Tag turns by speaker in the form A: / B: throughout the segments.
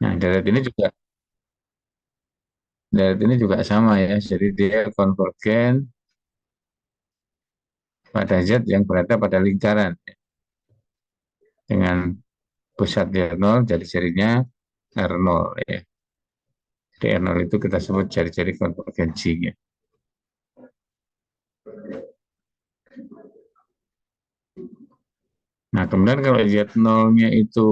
A: Nah, deret ini juga sama ya. Jadi dia konvergen pada zat yang berada pada lingkaran dengan pusat di R0, jadi jarinya R0 ya. Di R0 itu kita sebut jari-jari konvergensi ya. Nah, kemudian kalau Z0-nya itu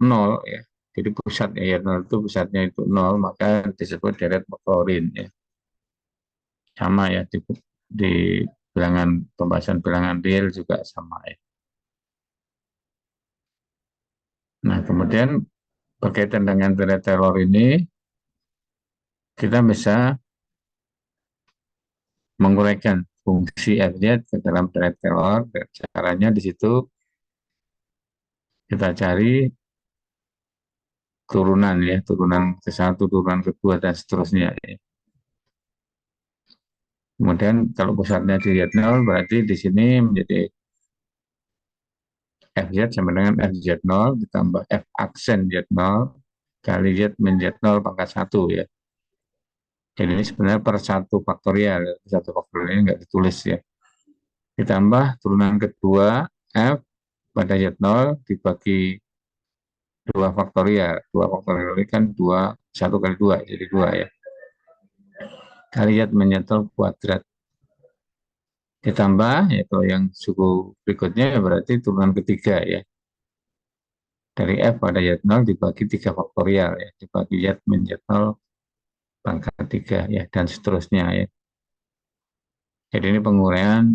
A: 0 ya. Jadi pusatnya ya 0 itu pusatnya itu 0, maka disebut deret McLaurin ya. Sama ya di bilangan pembahasan bilangan real juga sama ya. Nah, kemudian berkaitan dengan deret Taylor ini, kita bisa menguraikan fungsi Fz ke dalam deret Taylor. Caranya di situ kita cari turunan ya, turunan ke satu, turunan kedua dan seterusnya ya. Kemudian kalau pusatnya di Z0 berarti di sini menjadi Fz sama dengan Fz0 ditambah F aksen Z0 kali Z min Z0 pangkat 1 ya. Jadi ini sebenarnya per satu faktorial, satu faktorial ini nggak ditulis ya. Ditambah turunan kedua F pada Z0 dibagi 2 faktorial. 2 faktorial ini kan 2, 1 kali 2, jadi 2 ya. Kali Z min Z0 kuadrat. Ditambah, yaitu yang suku berikutnya ya berarti turunan ketiga ya. Dari F pada Z0 dibagi 3 faktorial ya. Dibagi Z min Z0 pangkat 3 ya, dan seterusnya ya. Jadi ini penguraian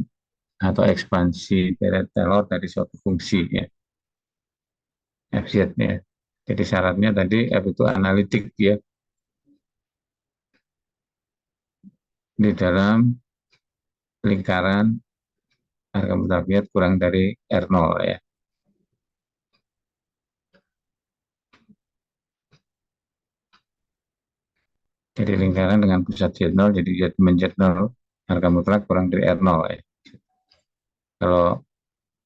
A: atau ekspansi deret Taylor dari suatu fungsi ya, Fz ya. Jadi syaratnya tadi F itu analitik ya, di dalam lingkaran harga mutakhir kurang dari R0 ya. Jadi lingkaran dengan pusat Z0, jadi Z min Z0 harga mutlak kurang dari R0 ya. Kalau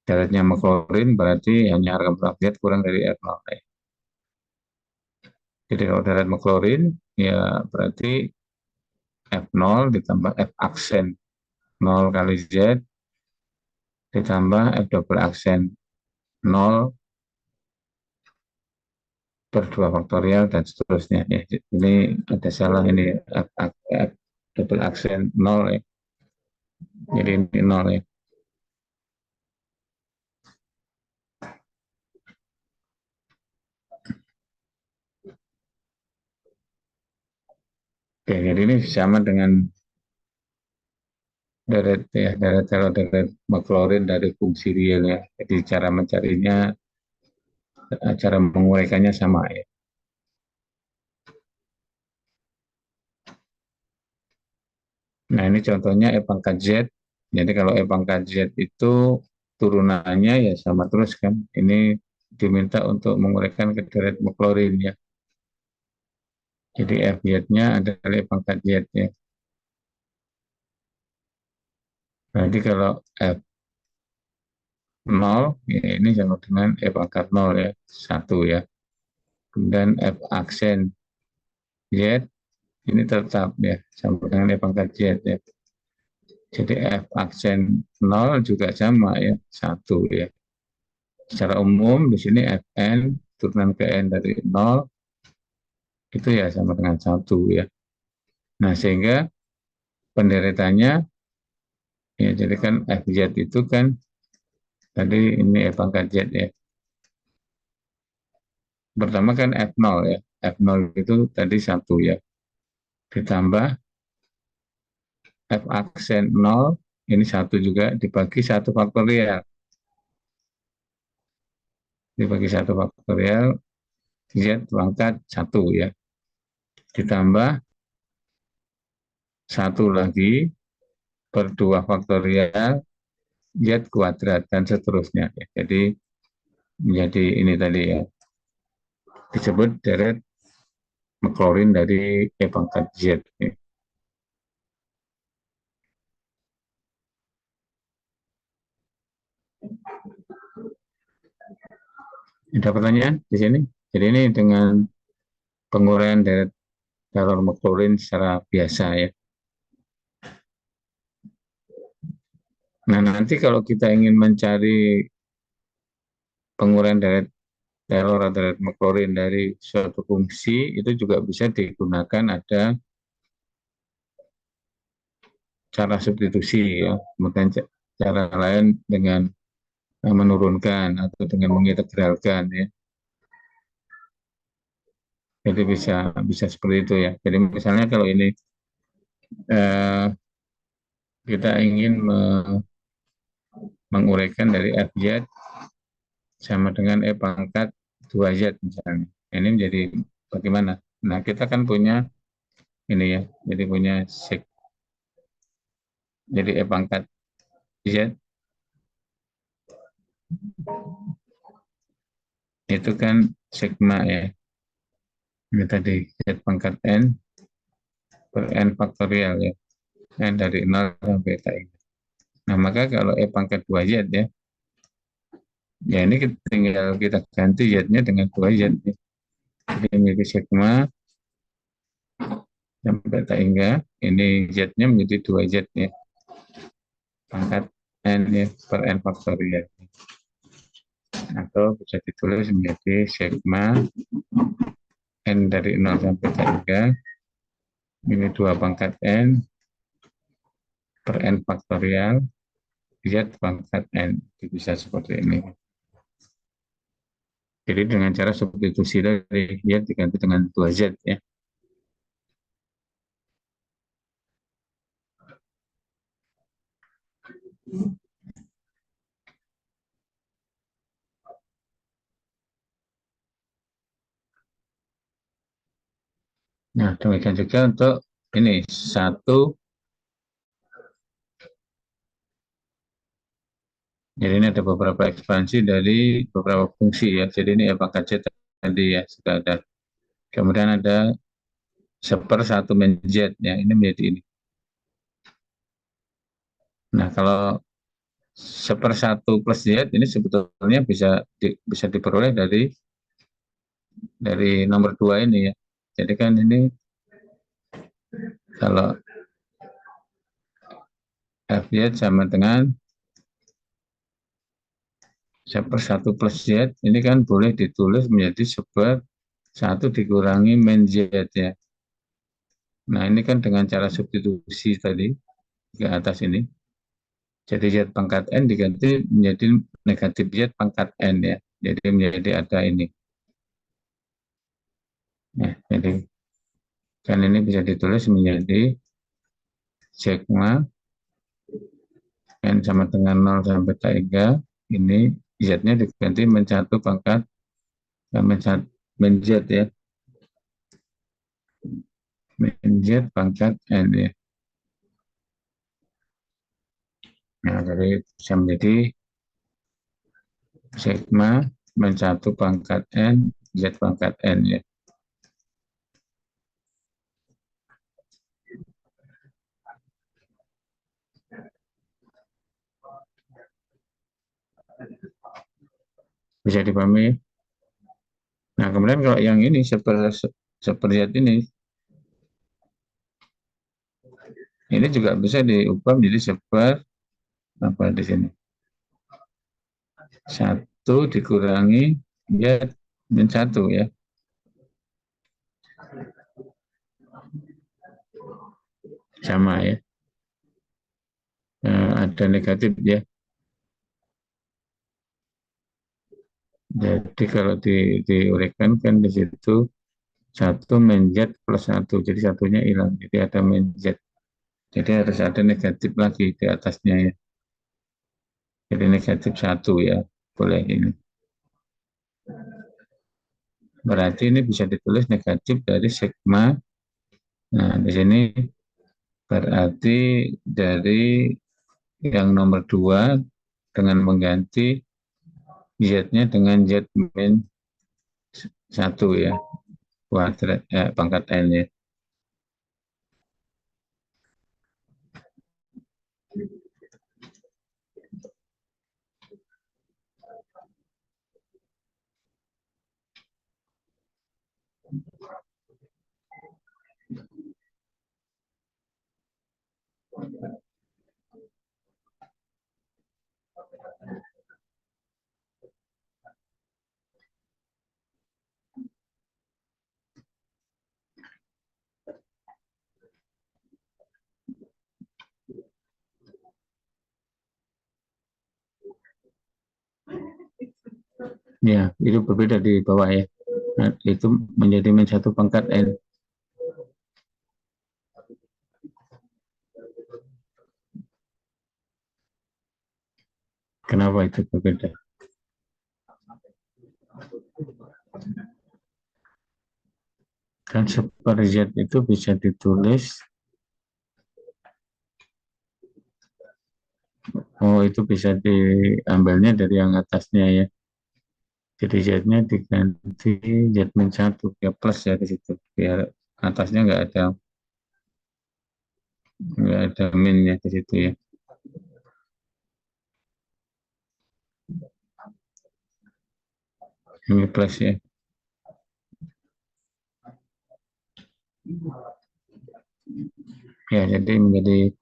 A: deretnya McLaurin berarti hanya harga mutlak kurang dari R0 ya. Jadi kalau deret McLaurin ya berarti F0 ditambah F aksen 0 kali Z ditambah F double aksen 0 per 2 faktorial dan seterusnya ya. Ini ada salah ini F, F, F double aksen 0 ya. Jadi ini 0 ya. Oke, jadi ini sama dengan deret ya, deret kalau deret McLaurin dari fungsi real ya. Jadi cara mencarinya, cara menguraikannya sama ya. Nah, ini contohnya E pangkat Z. Jadi kalau E pangkat Z itu turunannya ya sama terus kan. Ini diminta untuk menguraikan ke deret McLaurin ya. Jadi F-nya adalah E pangkat Z ya. Berarti kalau F0 ya ini sama dengan E pangkat 0 ya. 1 ya. Kemudian F aksen Z ini tetap ya sama dengan E pangkat Z ya. Jadi F aksen 0 juga sama ya. 1 ya. Secara umum di sini Fn turunan ke N dari 0 itu ya sama dengan 1 ya. Nah, sehingga penderetannya ya jadi kan Fz itu kan tadi ini F pangkat Z ya. Pertama kan F0 ya. F0 itu tadi 1 ya. Ditambah F aksen 0 ini 1 juga dibagi 1 faktorial. Dibagi 1 faktorial Z pangkat 1 ya. Ditambah 1 lagi per 2 faktorial Z kuadrat dan seterusnya ya. Jadi menjadi ini tadi ya disebut deret McLaurin dari E pangkat Z ya. Ada pertanyaan di sini? Jadi ini dengan penguraian dari Taylor Maclaurin secara biasa ya. Nah, nanti kalau kita ingin mencari penguraian dari Taylor atau dari Maclaurin dari suatu fungsi, itu juga bisa digunakan ada cara substitusi ya. Kemudian cara lain dengan menurunkan atau dengan mengintegralkan ya. Jadi bisa bisa seperti itu ya. Jadi misalnya kalau ini eh, kita ingin menguraikan dari FZ sama dengan E pangkat 2Z misalnya. Ini menjadi bagaimana? Nah, kita kan punya ini ya, jadi punya jadi E pangkat Z itu kan sigma ya. Ini tadi Z pangkat N per N faktorial ya. N dari 0 sampai TI. Nah, maka kalau E pangkat 2Z ya, ya ini tinggal kita ganti Z-nya dengan 2Z ya. Jadi menjadi sigma sampai tak hingga ini Z-nya menjadi 2Z ya. Pangkat N ya, per N faktorial. Atau bisa ditulis menjadi sigma N dari 0 sampai tak hingga ini 2 pangkat N per N faktorial Z pangkat N. Itu bisa seperti ini. Jadi dengan cara substitusi dari Z diganti dengan 2Z ya. Nah, demikian juga untuk ini satu. Jadi ini ada beberapa ekspansi dari beberapa fungsi ya. Jadi ini apakah Z tadi ya sudah ada. Kemudian ada seper 1 men Z ya. Ini menjadi ini. Nah, kalau seper 1 plus Z ini sebetulnya bisa diperoleh dari nomor 2 ini ya. Jadi kan ini kalau FZ sama dengan seper 1 plus Z ini kan boleh ditulis menjadi seper 1 dikurangi men Z ya. Nah, ini kan dengan cara substitusi tadi ke atas ini. Jadi Z pangkat N diganti menjadi negatif Z pangkat N ya. Jadi menjadi ada ini. Nah, jadi kan ini bisa ditulis menjadi sigma N sama dengan 0 sampai 3. Ini Z-nya diganti men 1 pangkat men Z ya. Men Z pangkat N ya. Nah, jadi bisa menjadi sigma men 1 pangkat N Z pangkat N ya. Bisa dipahami ya? Nah, kemudian kalau yang ini seperti ini juga bisa diubah menjadi apa di sini? 1 dikurangi ya min 1 ya. Sama ya. Ada negatif ya. Jadi kalau diuraikan kan di situ 1 min Z plus 1. Jadi satunya hilang. Jadi ada min Z. Jadi harus ada negatif lagi di atasnya ya. Jadi negatif 1 ya. Boleh ini. Berarti ini bisa ditulis negatif dari sigma. Nah, di sini berarti dari yang nomor 2 dengan mengganti Z-nya dengan Z min 1 ya. Kuadrat pangkat N ya. Ya, itu berbeda di bawah ya. Nah, itu menjadi min 1 pangkat N. Kenapa itu berbeda? Kan super Z itu bisa ditulis, oh itu bisa diambilnya dari yang atasnya ya. Jadi Z-nya diganti Z-1 ya, plus ya di situ. Biar atasnya nggak ada minnya di situ ya. Ini plus ya. Ya, jadi menjadi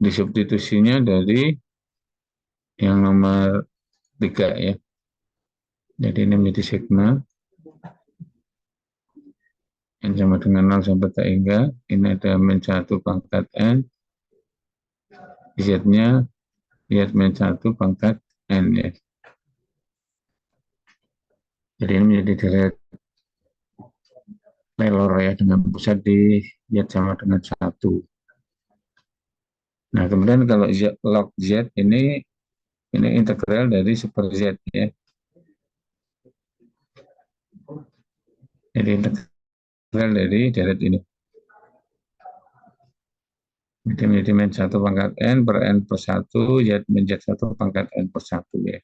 A: disubstitusinya dari yang nomor 3 ya. Jadi ini menjadi sigma N sama dengan 0 sampai tak hingga. Ini ada min 1 pangkat N. Z-nya Z min 1 pangkat N ya. Jadi ini menjadi direct Taylor ya, dengan pusat di Z sama dengan 1. Nah, kemudian kalau Z, log Z ini integral dari super Z ya. Jadi integral dari deret ini. Jadi menjadi min 1 pangkat N per N per 1, Z min Z1 pangkat N per 1 ya.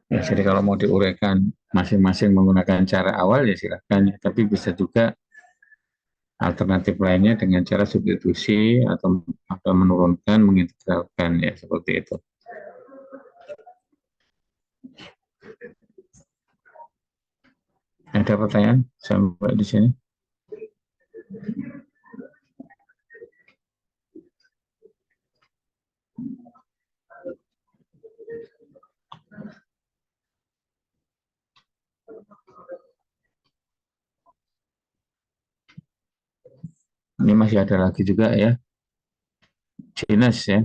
A: Ya, jadi kalau mau diuraikan masing-masing menggunakan cara awal ya silakan ya. Tapi bisa juga alternatif lainnya dengan cara substitusi atau menurunkan, mengintegralkan ya seperti itu. Ada pertanyaan sampai di sini? Ini masih ada lagi juga ya, sinus ya.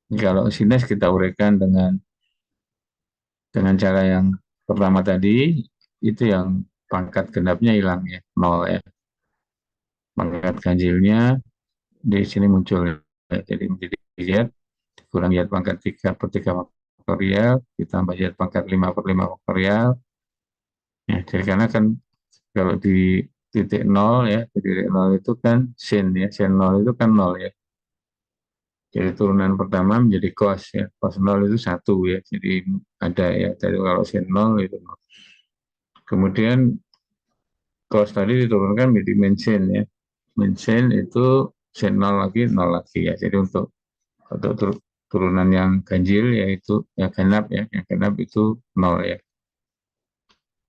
A: Kalau sinus kita uraikan dengan cara yang pertama tadi, itu yang pangkat genapnya hilang ya, 0 ya. Pangkat ganjilnya di sini muncul ya. Jadi menjadi Z kurang Z pangkat 3 per 3 faktorial ditambah Z pangkat 5 per 5 faktorial. Ya, jadi karena kan kalau di titik 0 ya, di titik 0 itu kan sin ya, sin 0 itu kan 0 ya. Jadi turunan pertama menjadi cos ya, cos 0 itu 1 ya, jadi ada ya, jadi kalau sin 0 itu 0. Kemudian cos tadi diturunkan menjadi min sin ya, min sin itu sin 0 lagi 0 lagi ya, jadi untuk turunan yang ganjil yaitu yang genap ya, yang genap itu 0 ya,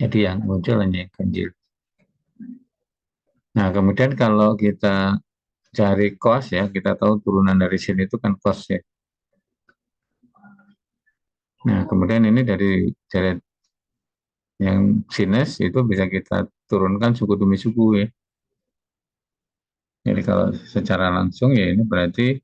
A: jadi yang muncul hanya yang ganjil. Nah kemudian kalau kita cari cos ya, kita tahu turunan dari sin itu kan cos ya. Nah kemudian ini dari yang sinus itu bisa kita turunkan suku demi suku ya. Jadi kalau secara langsung ya ini berarti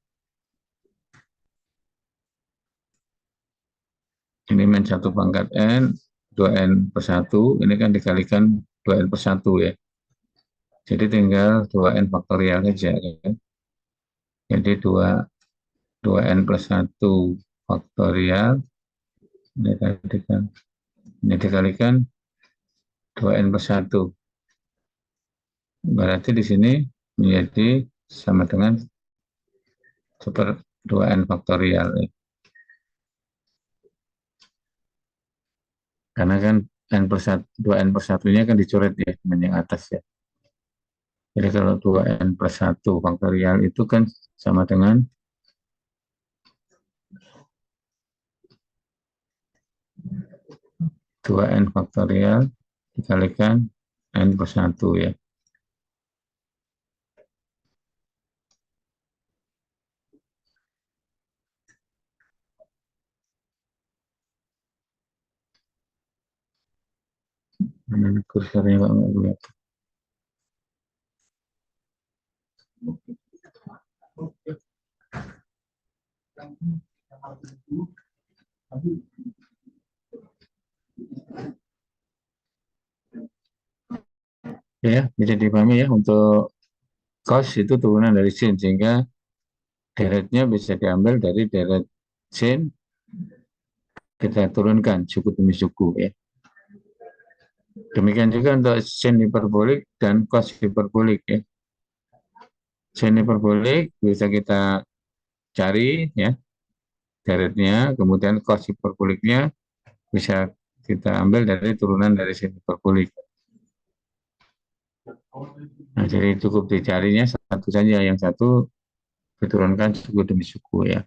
A: ini min 1 pangkat N, 2N per 1, ini kan dikalikan 2N per 1 ya. Jadi tinggal 2N faktorial saja ya. Jadi 2N plus 1 faktorial ini dikalikan 2N per 1. Berarti di sini menjadi sama dengan super 2N faktorial ya. Karena kan N per 1, 2N per 1-nya kan dicoret ya dengan yang atas ya. Jadi kalau 2N plus 1 faktorial itu kan sama dengan 2N faktorial dikalikan N per 1 ya. Mana kursornya kok nggak lihat. Ya, bisa dipahami ya untuk cos itu turunan dari sin sehingga deretnya bisa diambil dari deret sin kita turunkan suku demi suku ya. Demikian juga untuk sin hiperbolik dan cos hiperbolik ya. Sin hiperbolik bisa kita cari ya deretnya, kemudian cos hiperboliknya bisa kita ambil dari turunan dari sin hiperbolik. Nah, jadi cukup dicarinya satu saja, yang satu diturunkan suku demi suku ya.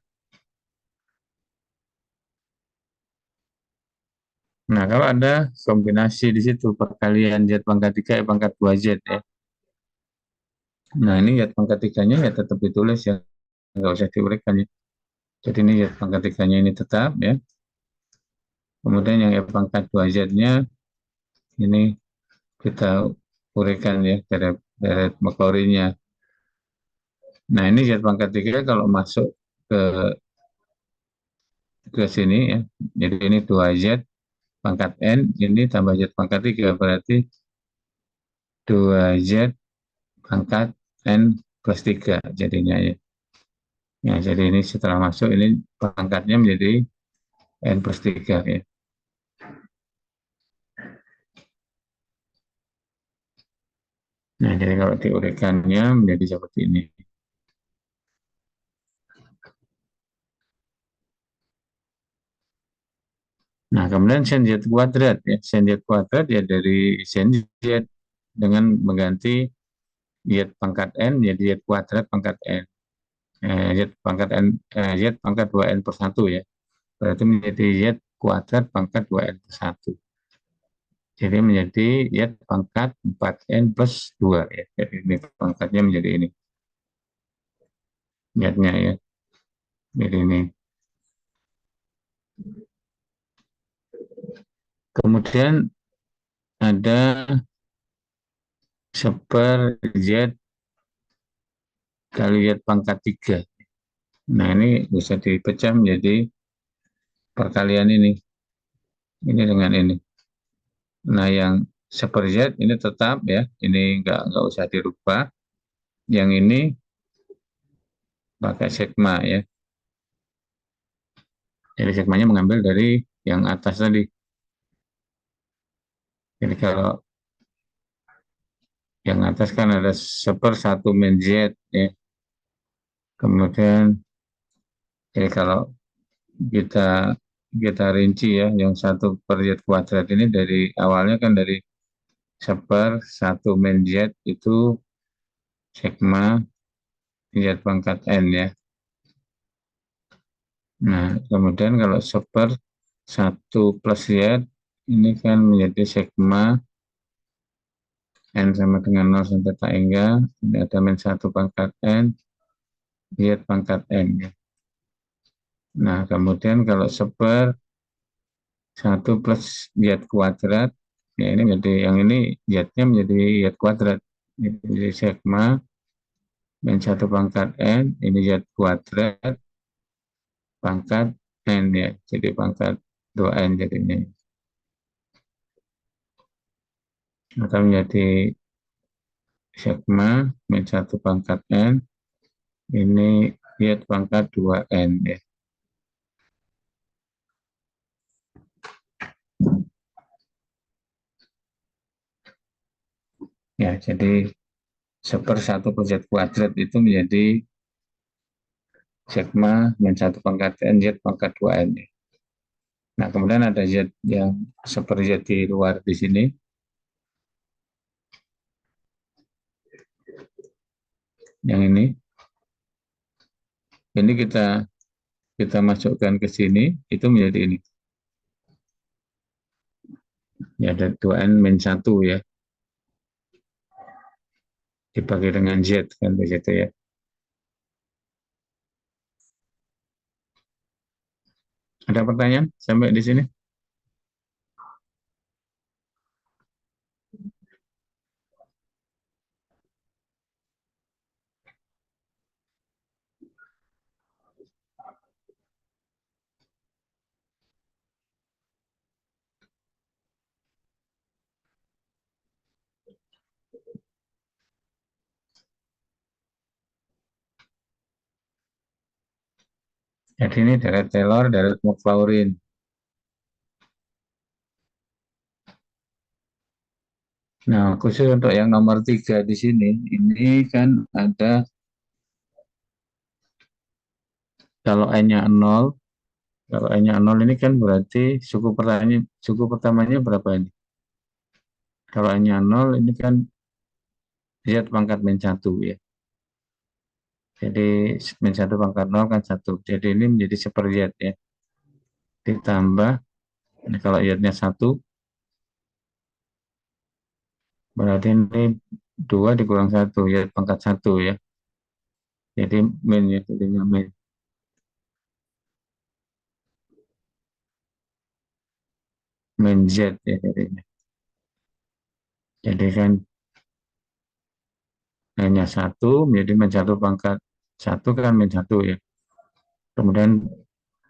A: Nah, kalau ada kombinasi di situ perkalian Z pangkat 3 pangkat 2Z ya. Nah, ini Z pangkat 3-nya ya tetap ditulis ya, nggak usah diuraikan ya. Jadi ini Z pangkat 3-nya ini tetap ya. Kemudian yang Y pangkat 2Z-nya ini kita uraikan ya, deret Maclaurin-nya. Nah, ini Z pangkat 3 kalau masuk ke sini ya. Jadi ini 2Z pangkat N, ini tambah Z pangkat 3 berarti 2Z pangkat N plus 3 jadinya ya. Ya, jadi ini setelah masuk ini pangkatnya menjadi N plus 3 ya. Nah, jadi kalau diuraikannya menjadi seperti ini. Nah, kemudian sin Z kuadrat ya. Sin Z kuadrat ya dari sin Z dengan mengganti Z pangkat N jadi Z kuadrat pangkat N. Z pangkat N, Z pangkat 2N per 1 ya. Berarti menjadi Z kuadrat pangkat 2N per 1. Jadi menjadi Z pangkat 4N plus 2 ya. Jadi ini pangkatnya menjadi ini. Z-nya ya. Jadi ini. Kemudian ada seper Z kali Z pangkat 3. Nah, ini bisa dipecah menjadi perkalian ini. Ini dengan ini. Nah, yang seper Z ini tetap ya. Ini nggak usah dirubah. Yang ini pakai sigma ya. Jadi sigmanya mengambil dari yang atas tadi. Jadi kalau yang atas kan ada seper 1 min Z ya. Kemudian jadi kalau kita kita rinci ya, yang 1 per Z kuadrat ini dari awalnya kan dari seper 1 min Z itu sigma Z pangkat N ya. Nah, kemudian kalau seper 1 plus Z ini kan menjadi sigma N sama dengan 0 sampai tak hingga ini ada min 1 pangkat N Z pangkat N ya. Nah, kemudian kalau seper 1 plus Z kuadrat ya, ini menjadi yang ini Z-nya menjadi Z kuadrat. Jadi sigma min 1 pangkat N ini Z kuadrat pangkat N ya. Jadi pangkat 2N jadinya. Maka menjadi sigma min 1 pangkat N ini Z pangkat 2N ya. Ya, jadi seper 1 per Z kuadrat itu menjadi sigma min 1 pangkat N Z pangkat 2N ya. Nah, kemudian ada Z yang seper Z di luar di sini. Yang ini kita masukkan ke sini, itu menjadi ini. Ya, ada 2N min 1 ya. Dibagi dengan Z kan begitu ya. Ada pertanyaan sampai di sini? Jadi ini deret Taylor, deret Maclaurin. Nah, khusus untuk yang nomor tiga di sini, ini kan ada kalau n-nya 0, kalau n-nya 0 ini kan berarti suku pertamanya berapa ini? Kalau n-nya 0 ini kan Z pangkat min 1 ya. Jadi min 1 pangkat 0 kan 1. Jadi ini menjadi seper Z ya. Ditambah, ini kalau Z-nya 1, berarti ini 2 dikurang 1, Z pangkat 1 ya. Jadi min ya, jadinya min Z ya jadinya. Jadi kan hanya 1 menjadi min 1 pangkat 1 kan min 1 ya. Kemudian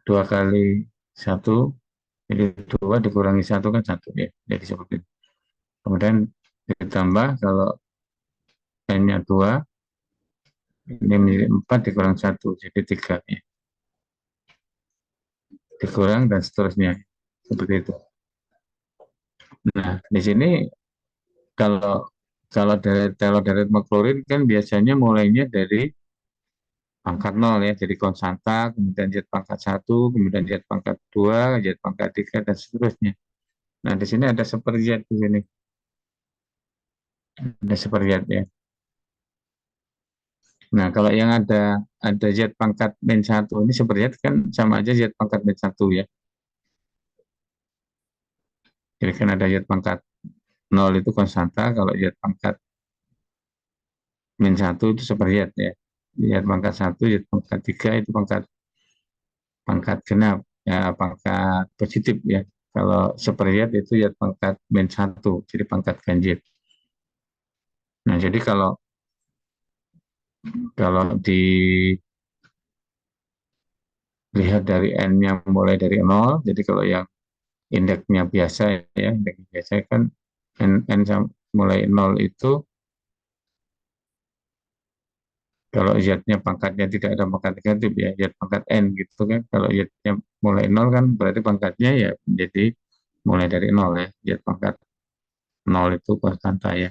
A: 2 kali 1, jadi 2 dikurangi 1 kan 1 ya. Jadi seperti itu. Kemudian ditambah kalau n-nya 2, ini menjadi 4 dikurang 1, jadi 3 ya. Dikurang dan seterusnya. Seperti itu. Nah, di sini kalau kalau dari Maclaurin kan biasanya mulainya dari pangkat 0 ya, jadi konstanta, kemudian Z pangkat 1, kemudian Z pangkat 2, Z pangkat 3, dan seterusnya. Nah, di sini ada seperjet di sini. Ada seperjet ya. Nah, kalau yang ada Z pangkat min 1 ini seperjet kan sama aja Z pangkat min 1 ya. Jadi kan ada Z pangkat 0 itu konstanta, kalau Z pangkat min 1 itu seperjet ya. Z pangkat 1, Z pangkat 3 itu pangkat pangkat genap ya, pangkat positif ya. Kalau seperjet itu Z pangkat min 1, jadi pangkat ganjil. Nah, jadi kalau kalau dilihat dari n-nya mulai dari 0, jadi kalau yang indeksnya biasa ya, indeks biasa kan n mulai 0 itu kalau z-nya pangkatnya tidak ada pangkat negatif ya, z pangkat n gitu kan. Kalau z-nya mulai 0 kan berarti pangkatnya ya menjadi mulai dari 0 ya, z pangkat 0 itu konstanta ya.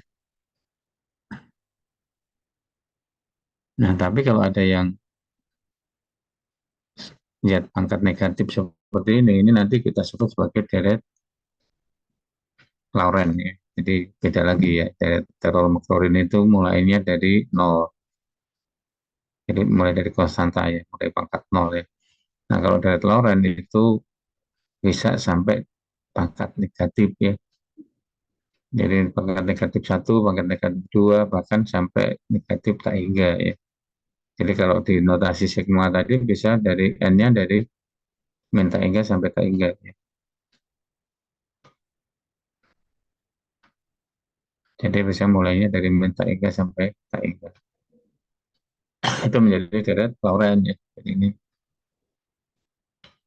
A: Nah, tapi kalau ada yang z pangkat negatif seperti ini nanti kita sebut sebagai deret Lauren ya. Jadi beda lagi ya, deret teror Maclaurin itu mulainya dari 0. Jadi mulai dari konstanta ya, mulai pangkat 0 ya. Nah, kalau deret Lauren itu bisa sampai pangkat negatif ya. Jadi pangkat negatif 1, pangkat negatif 2, bahkan sampai negatif tak hingga ya. Jadi kalau di notasi sigma tadi bisa dari n-nya dari min tak hingga sampai tak hingga ya. Jadi bisa mulainya dari min tak hingga sampai tak hingga. Itu menjadi deret Lauren ya. Jadi ini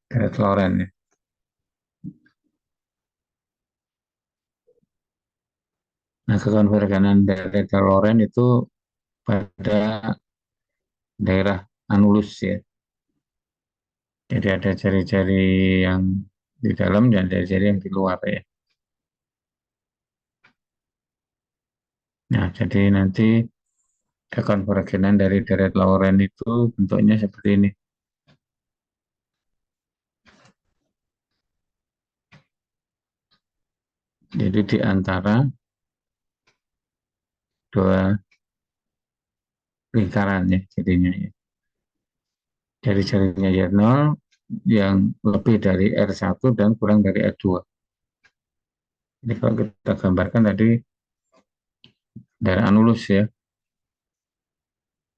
A: deret Lauren ya. Nah, kekonvergenan deret Lauren itu pada daerah anulus ya. Jadi ada jari-jari yang di dalam dan jari-jari yang di luar ya. Nah, jadi nanti kekonvergenan dari deret Lauren itu bentuknya seperti ini. Jadi di antara dua lingkaran ya jadinya ya. Dari jarinya Y0 yang lebih dari R1 dan kurang dari R2. Jadi kalau kita gambarkan tadi daerah anulus ya.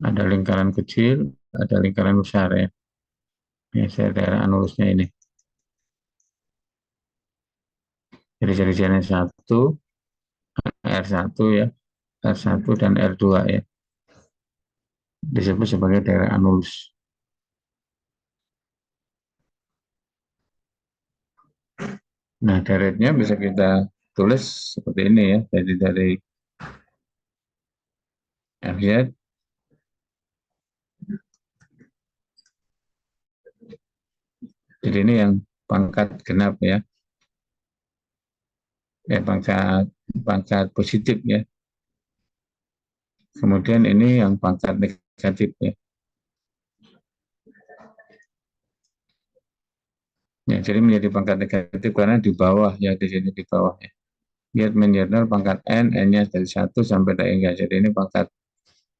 A: Ada lingkaran kecil, ada lingkaran besar ya. Ini daerah anulusnya ini. Jadi jari-jarinya 1, R1 ya, R1 dan R2 ya. Disebut sebagai daerah anulus. Nah, deretnya bisa kita tulis seperti ini ya. Jadi dari FZ. Jadi ini yang pangkat genap ya, pangkat pangkat positif ya. Kemudian ini yang pangkat negatif ya. Ya, jadi menjadi pangkat negatif karena di bawah ya, di sini di bawah ya. Lihat menjadi pangkat N, N-nya dari 1 sampai tak hingga. Jadi ini pangkat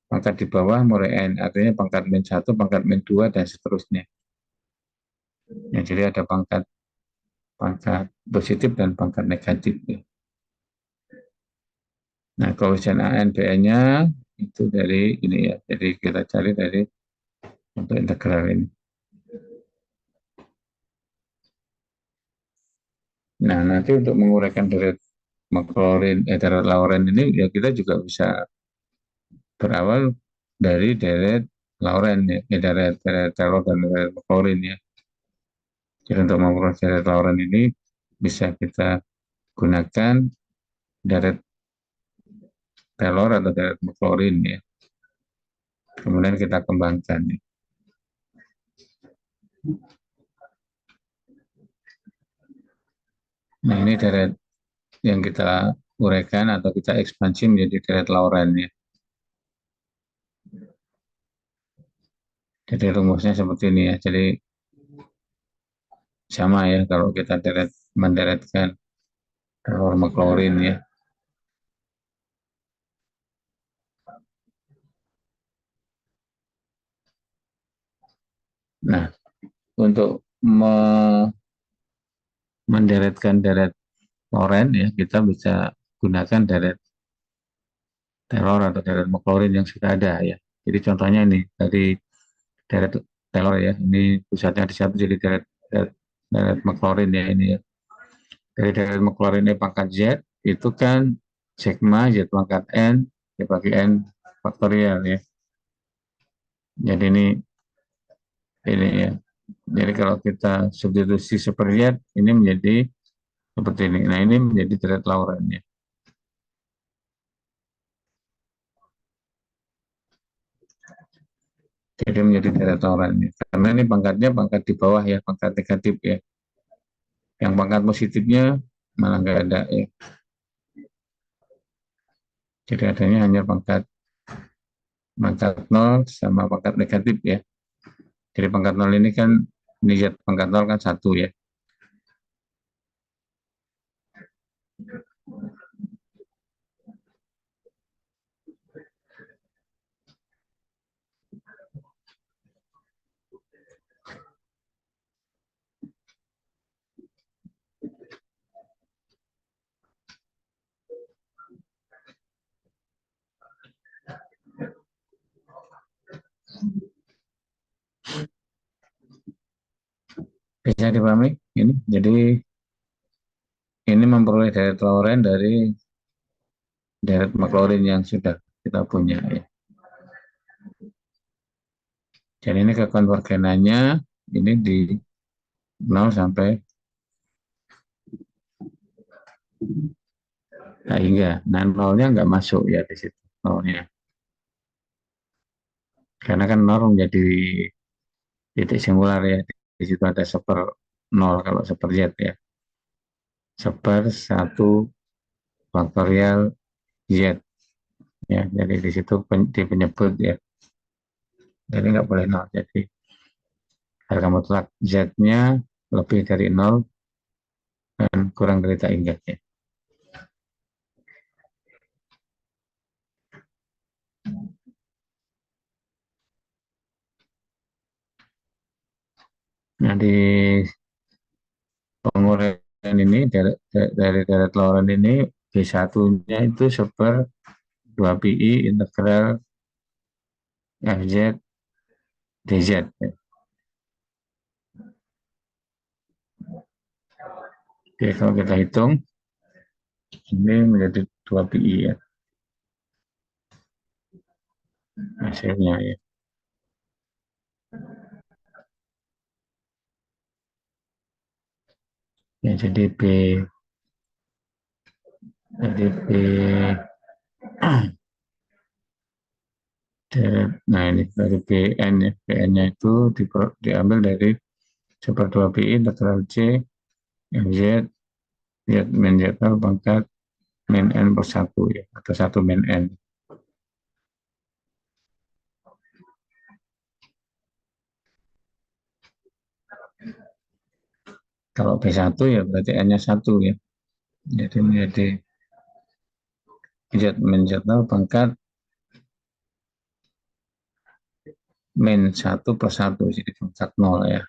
A: pangkat di bawah mulai N, artinya pangkat min 1, pangkat min 2, dan seterusnya. Ya, jadi ada pangkat pangkat positif dan pangkat negatif ya. Nah, koefisien AN BN-nya itu dari ini ya. Jadi kita cari dari untuk integral ini. Nah, nanti untuk menguraikan deret Maclaurin, deret Laurent ini ya kita juga bisa berawal dari deret Laurent ya, deret Taylor dan deret Maclaurin ya. Jadi untuk mengukur deret Laurent ini bisa kita gunakan deret Taylor atau deret Maclaurin ya. Kemudian kita kembangkan ya. Nah, ini deret yang kita uraikan atau kita ekspansi menjadi deret Laurent ya. Jadi rumusnya seperti ini ya. Jadi sama ya kalau kita menderetkan telur Maclaurin ya. Nah, untuk menderetkan deret Laurent ya, kita bisa gunakan deret Taylor atau deret Maclaurin yang sudah ada ya. Jadi contohnya ini dari deret Taylor ya, ini pusatnya di satu, jadi deret Maclaurin ya ini ya. Dari deret Maclaurin ini pangkat Z itu kan sigma Z pangkat N dibagi N faktorial ya. Jadi ini ya. Jadi kalau kita substitusi seperlihat ini menjadi seperti ini. Nah, ini menjadi deret Laurent ya. Jadi menjadi deret Laurent ya. Karena ini pangkatnya pangkat di bawah ya, pangkat negatif ya. Yang pangkat positifnya malah nggak ada ya. Jadi adanya hanya pangkat 0 sama pangkat negatif ya. Jadi pangkat 0 ini kan ini Z pangkat 0 kan 1 ya. Bisa dipahami ini. Jadi ini memperoleh deret Laurent dari deret Maclaurin yang sudah kita punya ya. Jadi ini kekonvergenannya ini di 0 sampai tak hingga. Nah, nolnya nggak masuk ya di situ nolnya. Karena kan nol menjadi titik singular ya. Di situ ada seper nol kalau seper Z ya. Seper 1 faktorial Z ya. Jadi di situ di penyebut ya. Jadi nggak boleh nol. Jadi harga mutlak Z-nya lebih dari nol dan kurang dari tak hingga ya. Nah, di penguraian ini dari deret Laurent ini B1-nya itu seper 2 pi integral FZ DZ. Oke, kalau kita hitung ini menjadi 2 pi ya hasilnya ya. Ya jadi jadi B Nah ini dari BN ya, BN-nya itu diambil dari super 2 PI integral C MZ Z min Z pangkat min N per 1 ya, atau 1 min N. Kalau B1 ya berarti N-nya 1 ya. Jadi menjadi Z min Z pangkat min 1 per 1, jadi pangkat 0 ya.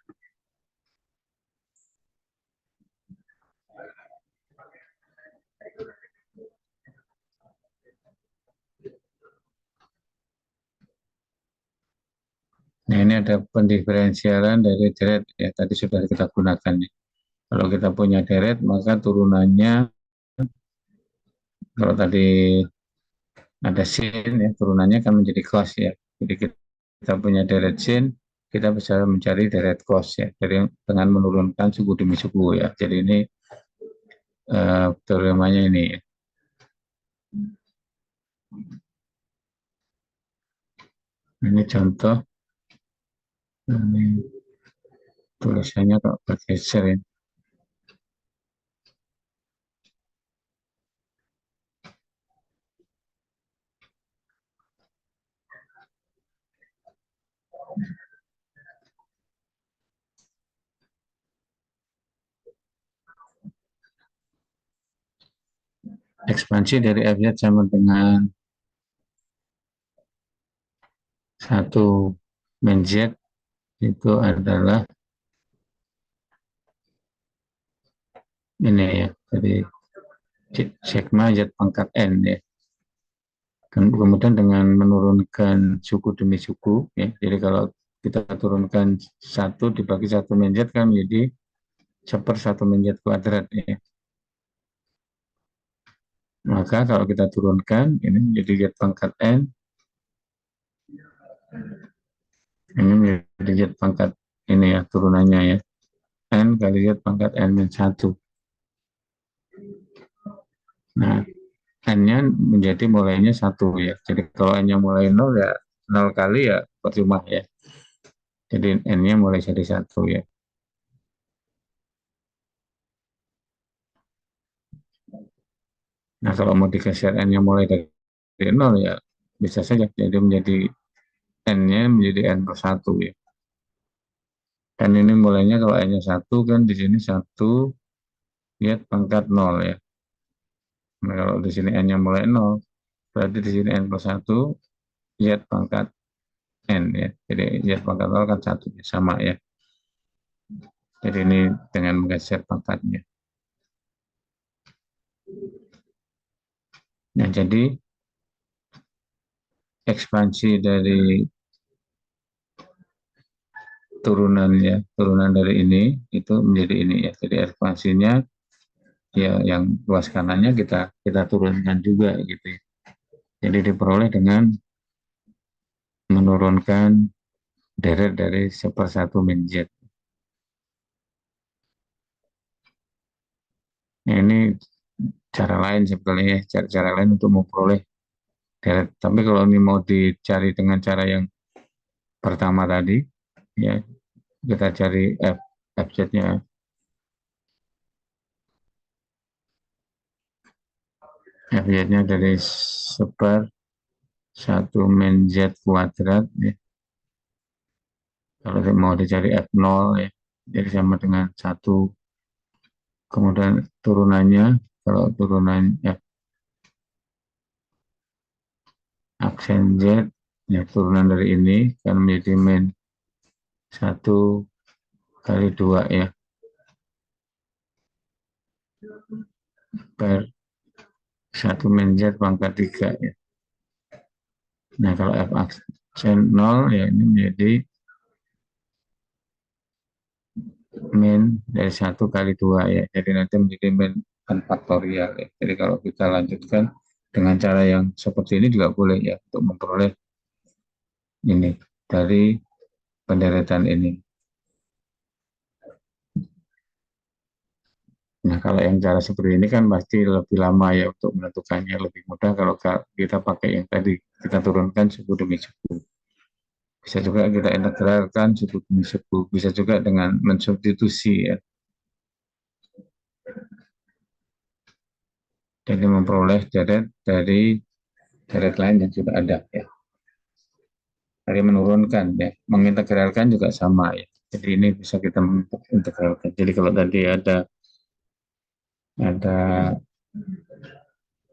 A: Nah ini ada pendiferensialan dari deret ya, tadi sudah kita gunakan ya. Kalau kita punya deret maka turunannya, kalau tadi ada sin ya, turunannya akan menjadi cos ya. Jadi kita punya deret sin, kita bisa mencari deret cos ya, dari dengan menurunkan suku demi suku ya. Jadi ini teoremanya ini ya. Ini contoh, ini tulisannya kok bergeser ya. Ekspansi dari FZ sama dengan 1 min Z itu adalah ini ya, dari sigma Z pangkat N ya. Kemudian dengan menurunkan suku demi suku ya, jadi kalau kita turunkan 1 dibagi 1 min Z kan menjadi 1/1 min Z kuadrat ya. Maka kalau kita turunkan ini menjadi Z pangkat N, ini menjadi Z pangkat ini ya, turunannya ya, N kali Z pangkat N min 1. Nah, N-nya menjadi mulainya 1 ya. Jadi kalau N-nya mulai 0 ya 0 kali ya percuma ya. Jadi N-nya mulai jadi 1 ya. Nah, kalau mau digeser N-nya mulai dari 0 ya bisa saja. Jadi menjadi N-nya menjadi N per 1 ya. Dan ini mulainya kalau N-nya 1 kan di sini 1 ya pangkat 0 ya. Nah, kalau di sini N-nya mulai 0 berarti di sini N per 1 Z pangkat N ya. Jadi Z pangkat 0 kan 1 ya, sama ya. Jadi ini dengan menggeser pangkatnya. Nah, jadi ekspansi dari turunan dari ini itu menjadi ini ya. Jadi ekspansinya ya yang luas kanannya kita kita turunkan juga gitu ya. Jadi diperoleh dengan menurunkan deret dari 1/1 min Z. Nah, ini cara lain sebetulnya ya, cara lain untuk memperoleh deret. Tapi kalau ini mau dicari dengan cara yang pertama tadi, ya kita cari FZ-nya. FZ-nya dari 1/1 min Z kuadrat ya. Kalau mau dicari F0 ya, jadi sama dengan 1. Kemudian turunannya, kalau turunan F aksen Z, ya turunan dari ini kan menjadi min 1 kali 2 ya, per 1 min Z pangkat 3 ya. Nah kalau F aksen 0 ya ini menjadi min dari 1 kali 2 ya. Jadi nanti menjadi min kan faktorial ya. Jadi kalau kita lanjutkan dengan cara yang seperti ini juga boleh ya, untuk memperoleh ini dari penderetan ini. Nah, kalau yang cara seperti ini kan pasti lebih lama ya untuk menentukannya, lebih mudah kalau kita pakai yang tadi, kita turunkan suku demi suku. Bisa juga kita integralkan suku demi suku, bisa juga dengan mensubstitusi ya. Jadi memperoleh deret dari deret lain yang sudah ada ya. Dari menurunkan ya, mengintegralkan juga sama ya. Jadi ini bisa kita mengintegralkan. Jadi kalau tadi ada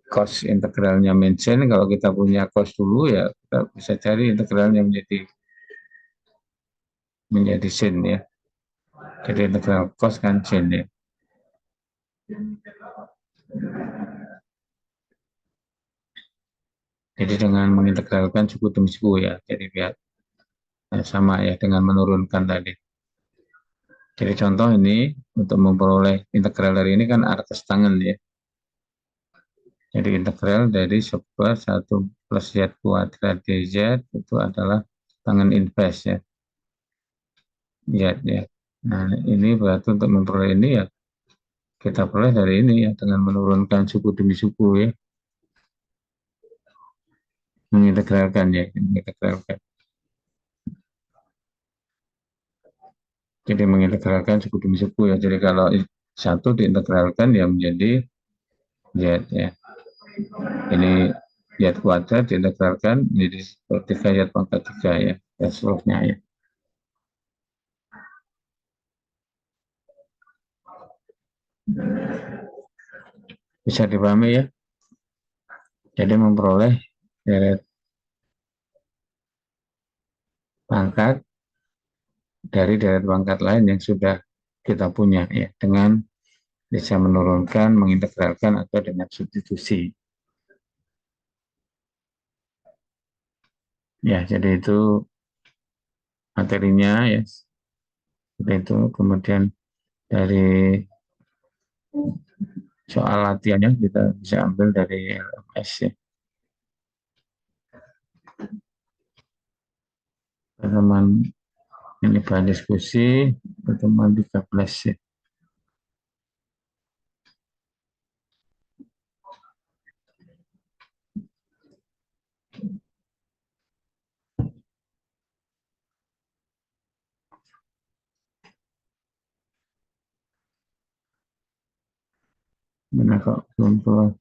A: cos integralnya mention, kalau kita punya cos dulu ya kita bisa cari integralnya menjadi sin ya. Jadi integral cos kan sin ya. Jadi dengan mengintegralkan suku demi suku ya. Jadi biar sama ya dengan menurunkan tadi. Jadi contoh ini untuk memperoleh integral dari ini kan arcus tangen ya. Jadi integral dari sebuah 1 plus z kuadrat dz itu adalah tangen inverse ya. Z ya. Nah ini berarti untuk memperoleh ini ya kita peroleh dari ini ya dengan menurunkan suku demi suku ya. Mengintegralkan ya. Mengintegralkan. Jadi mengintegralkan suku demi suku ya. Jadi kalau satu diintegralkan ya menjadi z ya. Ini z kuadrat diintegralkan menjadi 3 z pangkat 3 ya. Dan seterusnya ya. Bisa dipahami ya. Jadi memperoleh deret pangkat dari deret pangkat lain yang sudah kita punya ya dengan bisa menurunkan, mengintegralkan atau dengan substitusi. Ya, jadi itu materinya ya. Seperti itu kemudian dari soal latihannya kita bisa ambil dari LMS ya. Pertemuan ini bahan diskusi pertemuan 13 ya. Mana kok belum keluar?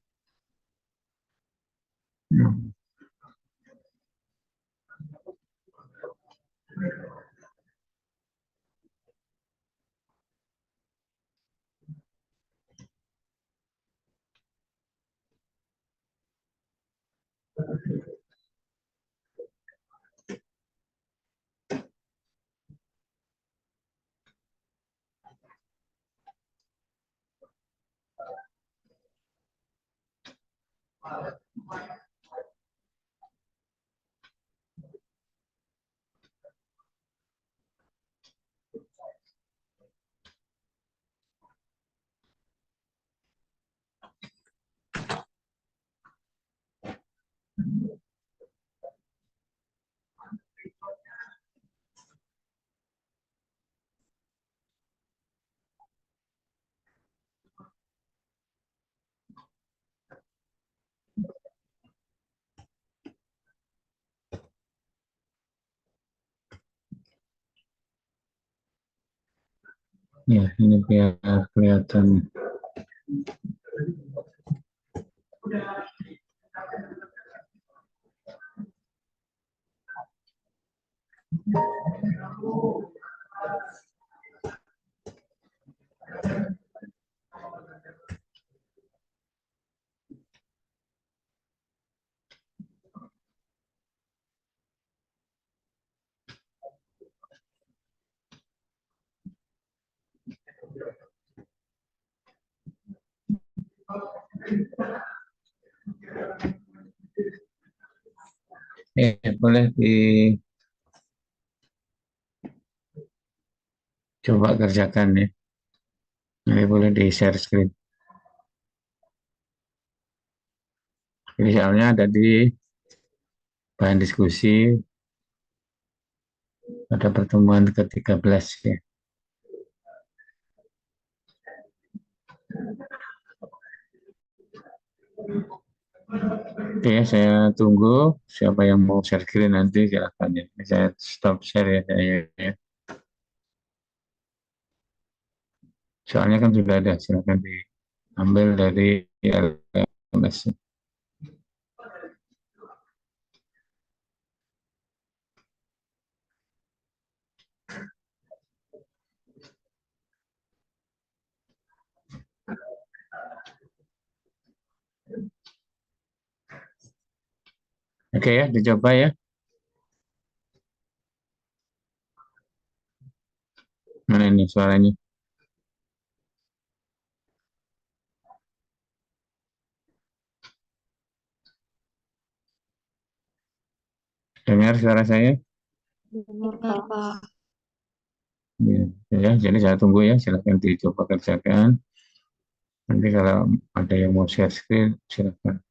A: Ya, ini biar kelihatan. Boleh dicoba kerjakan ya. Ini boleh di share screen. Ini soalnya ada di bahan diskusi pada pertemuan ke-13 ya. Oke, saya tunggu siapa yang mau share screen nanti silakan ya. Saya stop share ya saya ya. Soalnya kan sudah ada, silakan diambil dari LMS. Oke ya, dicoba ya. Mana ini suaranya? Dengar suara saya?
B: Benar, Pak.
A: Ya, ya, jadi saya tunggu ya, silakan dicoba kerjakan. Nanti kalau ada yang mau share screen, silakan.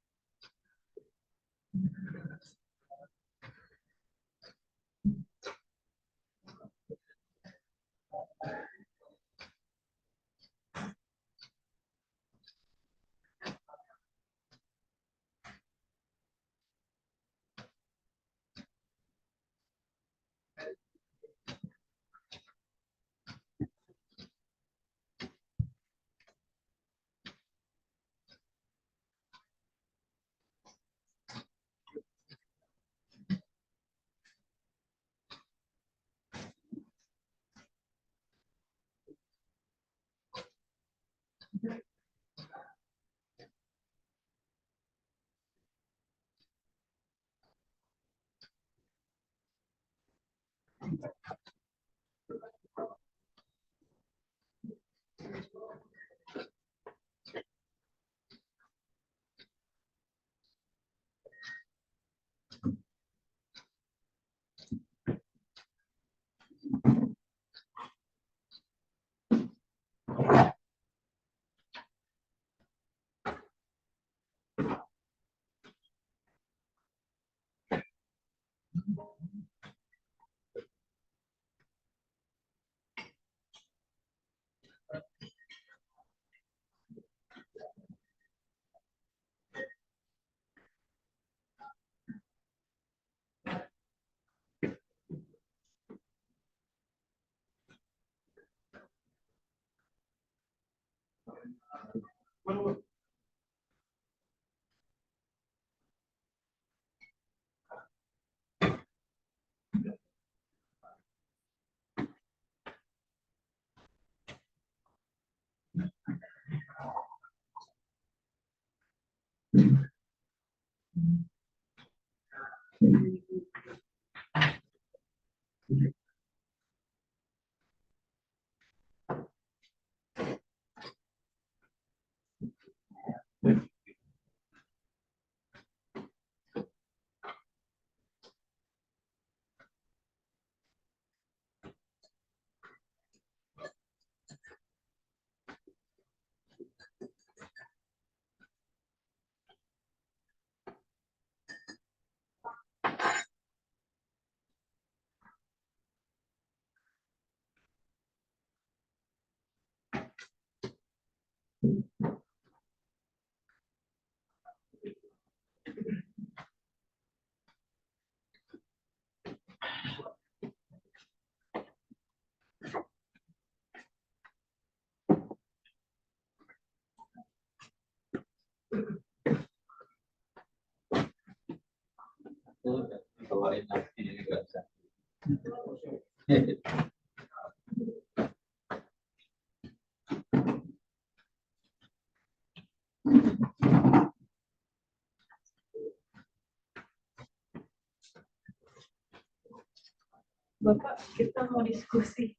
B: Bapak, kita mau diskusi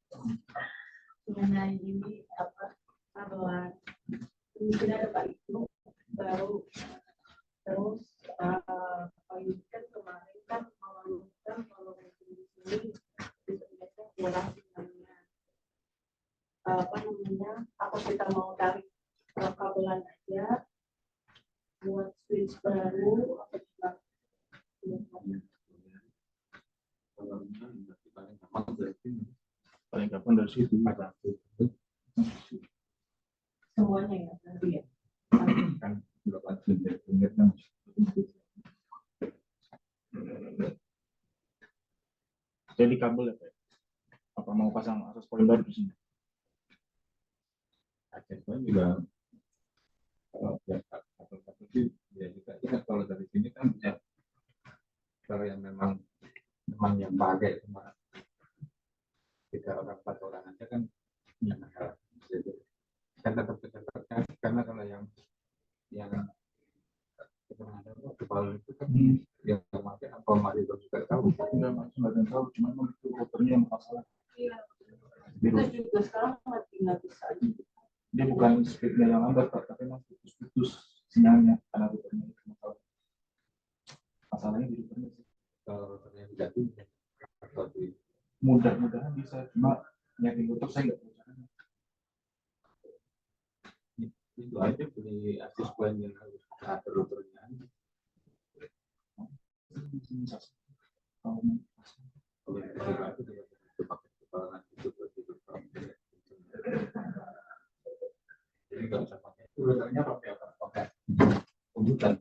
B: mengenai ini apa bahwa ini ada Pak Ibnu baru terus Pak Ibnu kan kemarin kan melakukan kalau di sini biasanya kurang namanya apa namanya apa kita mau tarik kabelan aja buat switch baru apa kita
A: Paling kapan dari situ?
B: semuanya ya nanti ya.
A: Kan berapa menit kan?
C: Jadi kabel ya, Pak? Apa mau pasang akses poin baru di sini?
A: Akses point juga kalau ya, satu sih ya juga ya, kalau dari sini kan ya, kalau yang memang yang pakai cuma 3 orang 4 orang aja kan ya masalah. Jadi, kan tetap kecepatan karena kalau yang kepala itu kan yang pakai apa Mario juga tahu.
C: Enggak, langsung nggak ada yang tahu, cuma memang itu routernya yang masalah.
B: Iya.
C: Dia,
B: Kita juga sekarang nggak bisa aja.
C: dia bukan speednya yang lambat, Pak, tapi memang putus-putus sinyalnya karena routernya itu masalah. Masalahnya di routernya sih.
A: Kalau ternyata jatuh atau di
C: Mudah-mudahan bisa, cuma nyeting router saya nggak tahu caranya.
A: itu aja beli akses point yang harus atur routernya.
C: Kalau
A: Kalau yang pribadi itu pakai kepala itu begitu. Jadi nggak usah pakai itu, routernya pakai apa? Pakai komputer.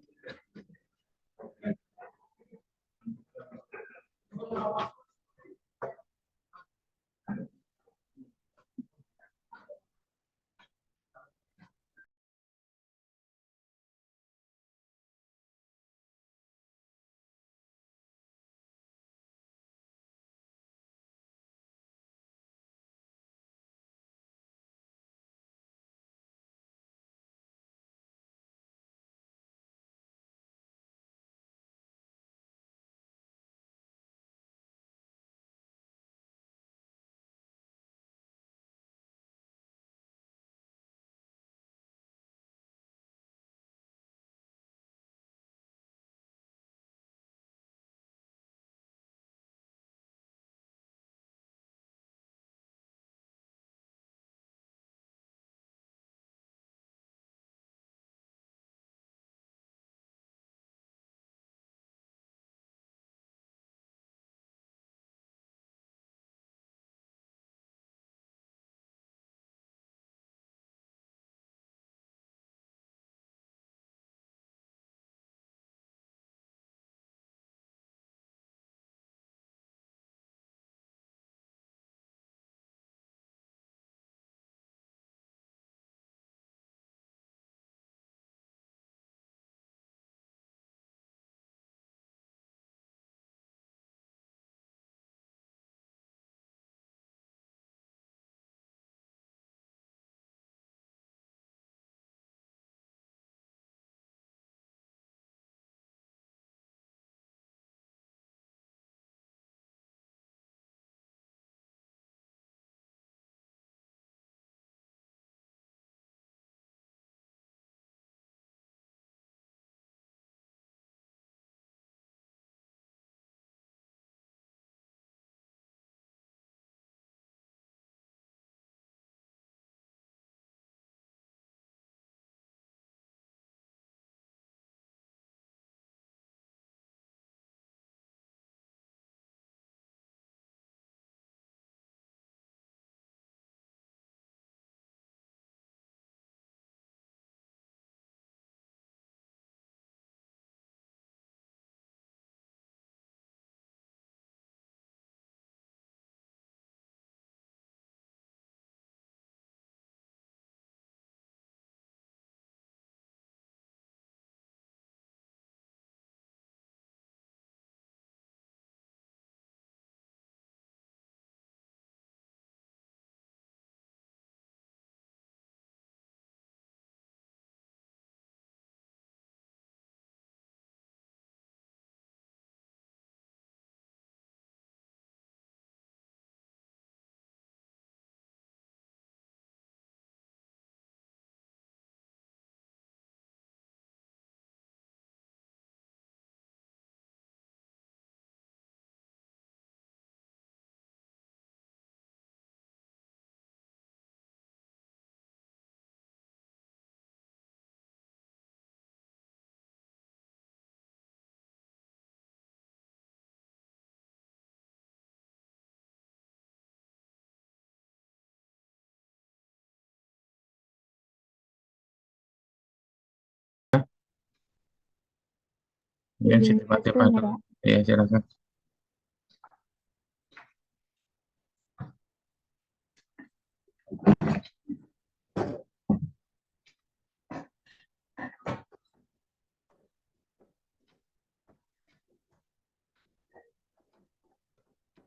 A: Ya,
D: Jadi
A: sistematif
D: itu
A: macam
D: enggak.
A: Ya, silakan.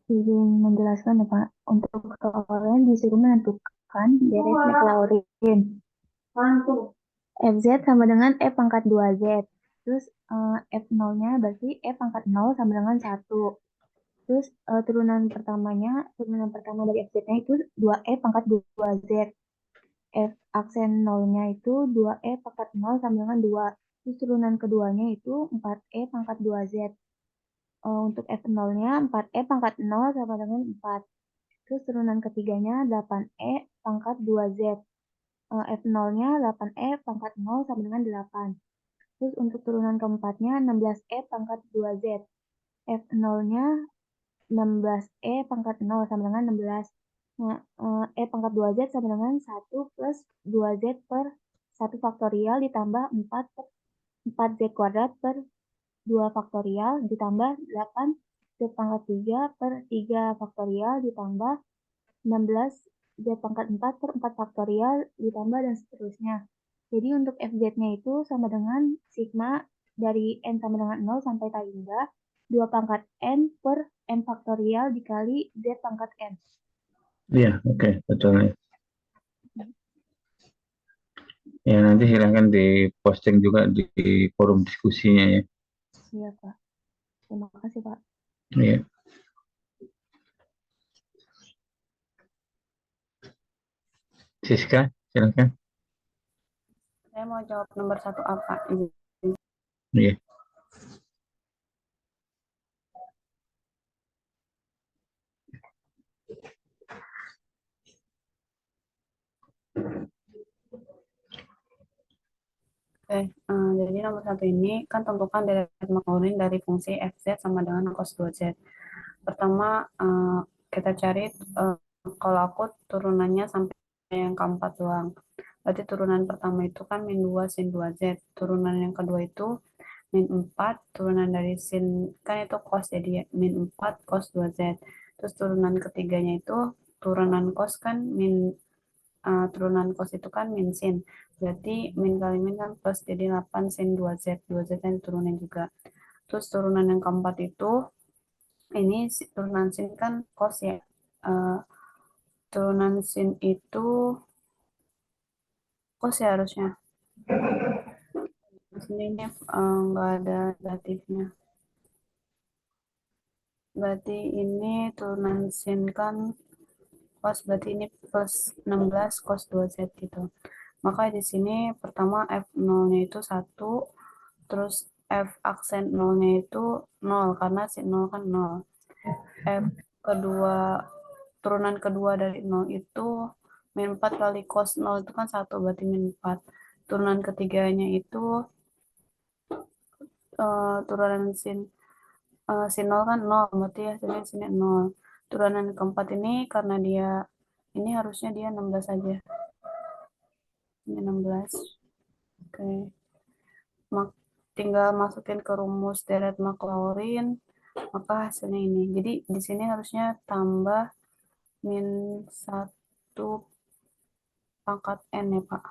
D: Izin menjelaskan ya Pak, untuk kalian disuruh menentukan deret McLaurin. Fz sama dengan E pangkat 2Z. Terus F0-nya berarti E pangkat 0 sama dengan 1. Terus turunan pertama dari FZ-nya itu 2E pangkat 2Z. F aksen 0-nya itu 2E pangkat 0 sama dengan 2. Terus turunan keduanya itu 4E pangkat 2Z. Untuk F0-nya 4E pangkat 0 sama dengan 4. Terus turunan ketiganya 8E pangkat 2Z. F0-nya 8E pangkat 0 sama dengan 8. Terus untuk turunan keempatnya 16E pangkat 2Z. F0-nya 16E pangkat 0 sama dengan 16. Nah, E pangkat 2Z sama dengan 1 plus 2Z per 1 faktorial ditambah 4 per 4Z kuadrat per 2 faktorial ditambah 8 Z pangkat 3 per 3 faktorial ditambah 16 Z pangkat 4 per 4 faktorial ditambah dan seterusnya. Jadi untuk FZ-nya itu sama dengan sigma dari N sama dengan 0 sampai kali hingga 2 pangkat N per N faktorial dikali Z pangkat N.
A: Iya, oke, betul nih. Ya, nanti silahkan diposting juga di forum diskusinya ya.
D: Iya Pak. Terima kasih Pak.
A: Iya. Siska, silahkan.
B: Saya mau jawab nomor 1 apa?
A: Iya.
B: Oke, jadi nomor 1 ini kan tentukan deret Maclaurin dari fungsi fz sama dengan cos 2z. Pertama, kita cari kalau aku turunannya sampai yang keempat doang. Berarti turunan pertama itu kan min 2 sin 2z. Turunan yang kedua itu min 4, turunan dari sin, kan itu cos, jadi min 4 cos 2z. Terus turunan ketiganya itu, turunan cos kan turunan cos itu kan min sin. Berarti min kali min kan plus, jadi 8 sin 2z. 2z yang diturunin juga. Terus turunan yang keempat itu, ini turunan sin kan cos ya. Eh, turunan sin itu cos ya harusnya. Di sini ini nggak ada datifnya. Berarti ini turunan sin kan cos, berarti ini plus 16 cos 2z gitu. Maka di sini pertama F0-nya itu 1, terus F aksen 0-nya itu 0, karena sin 0 kan 0. F kedua, turunan kedua dari 0 itu min 4 kali cos 0 itu kan 1, berarti min 4. Turunan ketiganya itu turunan sin 0 kan 0, berarti hasilnya sini 0. Turunan keempat ini karena dia ini harusnya dia 16 aja. Ini 16. Oke. Tinggal masukin ke rumus deret Maclaurin, maka hasilnya ini. Jadi di sini harusnya tambah min 1 pangkat N ya, Pak.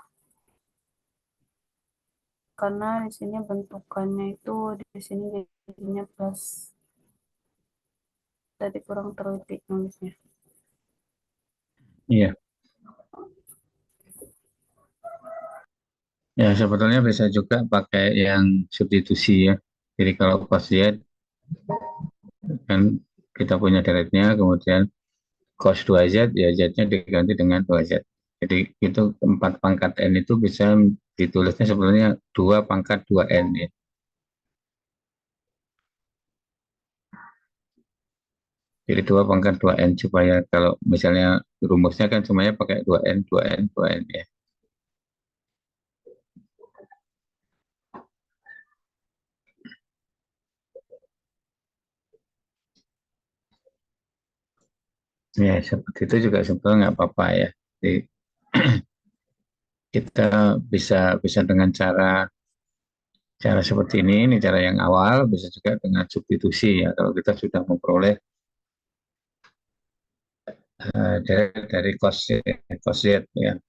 B: Karena di sini bentukannya itu di sini jadinya plus. Tadi kurang teliti nulisnya.
A: Iya. Ya, sebetulnya bisa juga pakai yang substitusi ya. Jadi kalau cos Z kan kita punya deretnya, kemudian cos 2Z, ya Z-nya diganti dengan 2Z. Jadi itu 4 pangkat N itu bisa ditulisnya sebetulnya 2 pangkat 2N ya. Jadi 2 pangkat 2N supaya kalau misalnya rumusnya kan semuanya pakai 2N, 2N, 2N ya. Ya, seperti itu juga sebetulnya nggak apa-apa ya. Jadi, kita bisa bisa dengan cara Cara seperti ini cara yang awal, bisa juga dengan substitusi ya, kalau kita sudah memperoleh dari cos Z ya.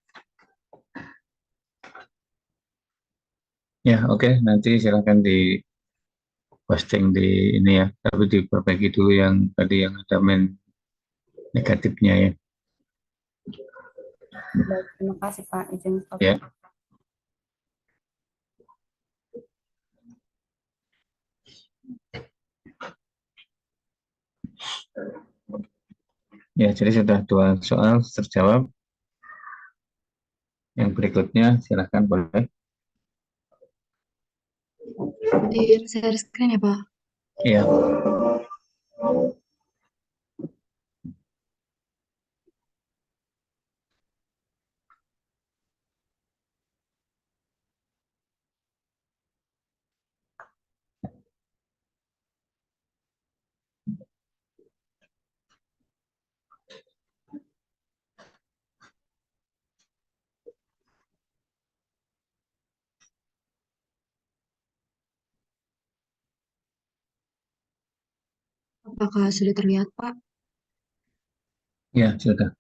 A: Ya, oke, nanti silakan di posting di ini ya, tapi diperbaiki dulu yang tadi yang ada main negatifnya ya.
B: Baik, terima kasih Pak. Izin stop.
A: Ya. Ya, jadi sudah 2 soal terjawab. Yang berikutnya silakan boleh.
E: Di share screen ya, Pak.
A: Iya.
E: Apakah sudah terlihat, Pak?
A: Ya, sudah.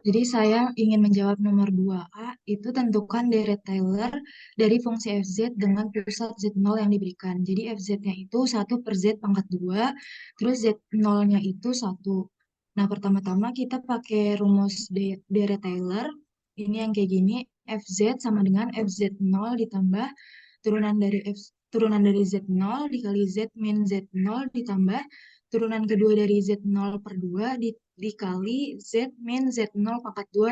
E: Jadi saya ingin menjawab nomor 2A, itu tentukan deret Taylor dari fungsi fz dengan pusat z0 yang diberikan. Jadi fz-nya itu 1 per z pangkat 2, terus z0-nya itu 1. Nah, pertama-tama kita pakai rumus deret Taylor. Ini yang kayak gini, fz sama dengan fz0 ditambah turunan dari z0 dikali z min z0 ditambah turunan kedua dari z0 per 2 dikali z min z0 pangkat 2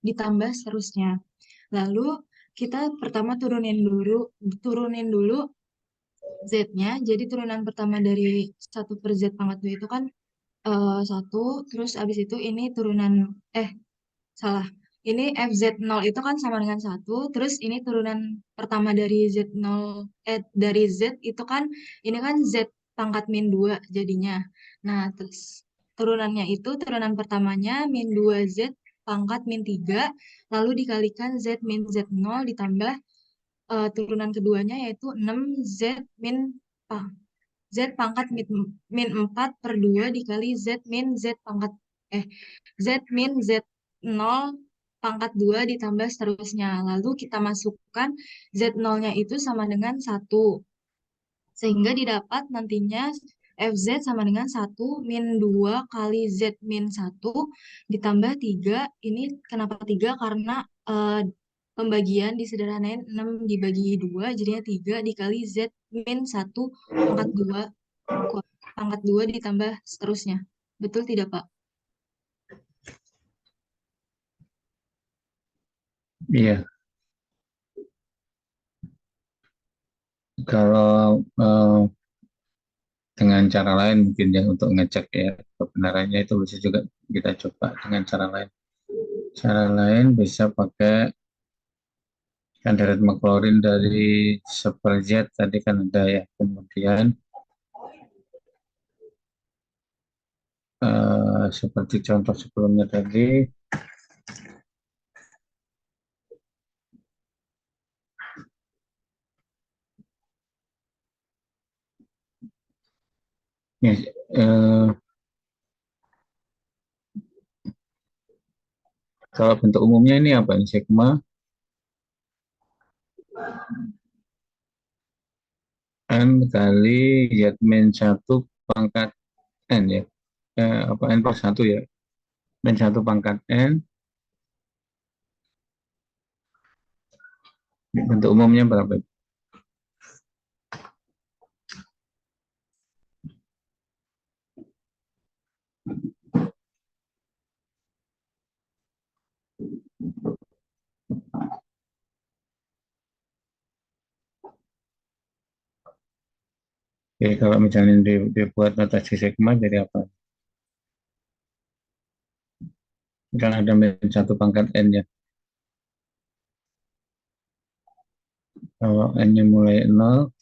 E: ditambah seterusnya. Lalu kita pertama turunin dulu z-nya. Jadi turunan pertama dari 1 per z pangkat 2 itu kan 1, terus abis itu ini turunan salah. Ini FZ0 itu kan sama dengan 1, terus ini turunan pertama dari Z0, dari Z itu kan, ini kan Z pangkat min 2 jadinya. Nah, terus turunan pertamanya min 2Z pangkat min 3, lalu dikalikan Z min Z0 ditambah turunan keduanya yaitu 6Z min Z pangkat min 4 per 2 dikali Z min Z pangkat Z min Z0 pangkat 2 ditambah seterusnya. Lalu kita masukkan Z0-nya itu sama dengan 1. Sehingga didapat nantinya FZ sama dengan 1 min 2 kali Z min 1 ditambah 3. Ini kenapa 3? Karena pembagian disederhanain 6 dibagi 2, jadinya 3 dikali Z min 1 pangkat 2 pangkat 2 ditambah seterusnya. Betul tidak, Pak?
A: Iya. Kalau dengan cara lain mungkin ya untuk ngecek ya kebenarannya itu bisa juga kita coba dengan cara lain. Cara lain bisa pakai kan deret maklorin dari seperjet tadi kan ada ya. Kemudian seperti contoh sebelumnya tadi, ya, kalau bentuk umumnya ini apa? Ini sigma n kali z min 1 pangkat n ya. Apa n per 1 ya. Min 1 pangkat n. Bentuk umumnya berapa? Oke, kalau misalnya dibuat notasi sigma jadi apa? Kan ada min 1 pangkat n ya. Kalau n-nya mulai 0,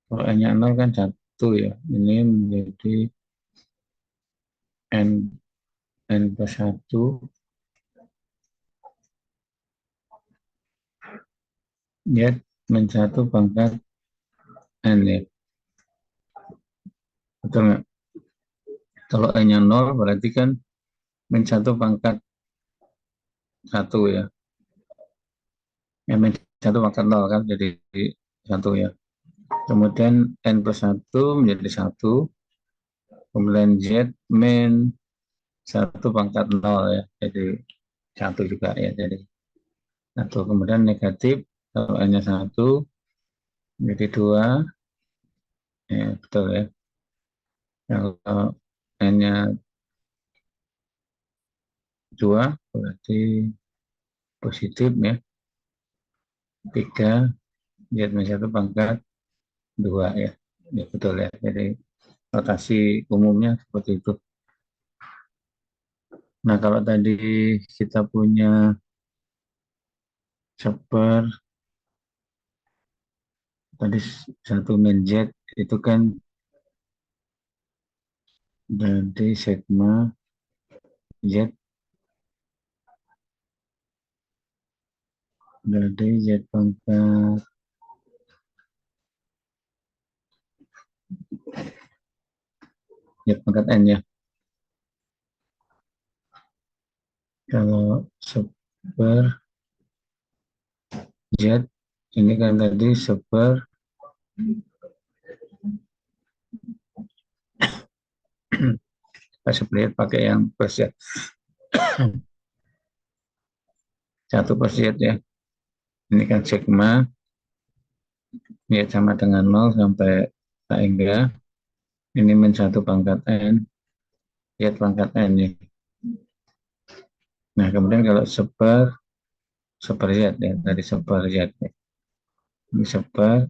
A: kalau n-nya 0 kan 1 ya. Ini menjadi n plus 1 Z min 1 pangkat N ya. Betul nggak? Kalau N-nya 0 berarti kan min 1 pangkat 1 ya. Min 1 pangkat 0 kan jadi 1 ya. Kemudian N plus 1 menjadi 1. Kemudian Z min 1 pangkat 0 ya. Jadi 1 juga ya. Jadi 1. Kemudian negatif, kalau N-nya 1 menjadi 2. Ya, betul ya. Kalau N-nya 2 berarti positif ya. 3, Z min 1 pangkat 2 ya. Ya betul ya. Jadi rotasi umumnya seperti itu. Nah, kalau tadi kita punya seper tadi 1 min Z itu kan dari sigma Z dari Z pangkat N ya. Kalau seper Z ini kan tadi seper seper pakai yang plus ya. 1 plus Z ya. Ini kan sigma ya sama dengan 0 sampai hingga ini min 1 pangkat N Z pangkat N ya. Nah, kemudian kalau seper Z ya, dari seper Z ya. Ini seper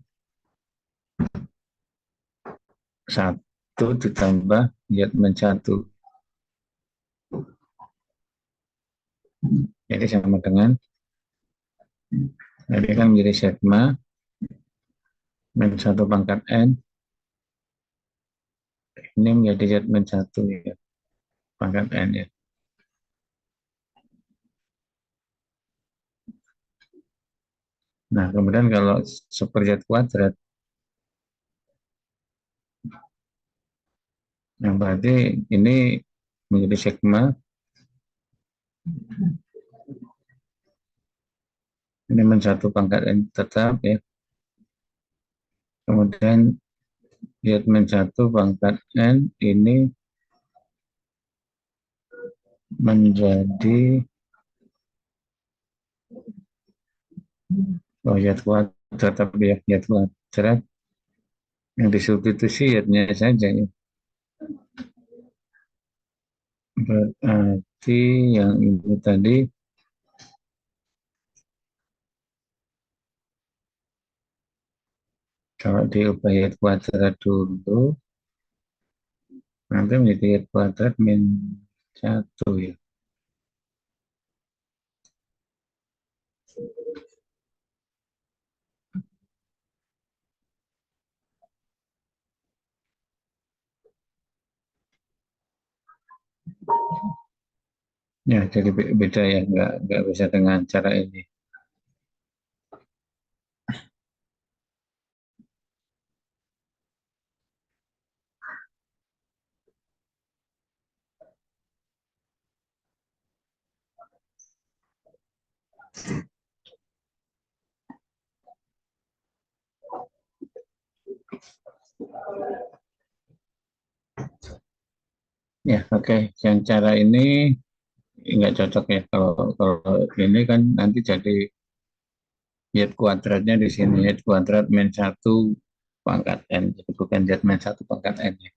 A: 1 ditambah Z min 1. Jadi sama dengan, jadi kan menjadi sigma min 1 pangkat N. Ini menjadi Z min 1 ya, pangkat N ya. Nah, kemudian kalau seper Z kuadrat, yang berarti ini menjadi sigma ini min 1 pangkat N tetap ya. Kemudian Z min 1 pangkat N ini menjadi Z kuadrat, tapi ya Z kuadrat yang disubstitusi Z-nya saja ya. Berarti yang ini tadi kalau diubah Z kuadrat dulu nanti menjadi Z kuadrat min 1 ya. Ya, jadi beda ya, nggak bisa dengan cara ini. Ya, oke. Yang cara ini nggak cocok ya. Kalau ini kan nanti jadi Z kuadratnya di sini, Z kuadrat min 1 pangkat N. Jadi bukan Z min 1 pangkat N ya.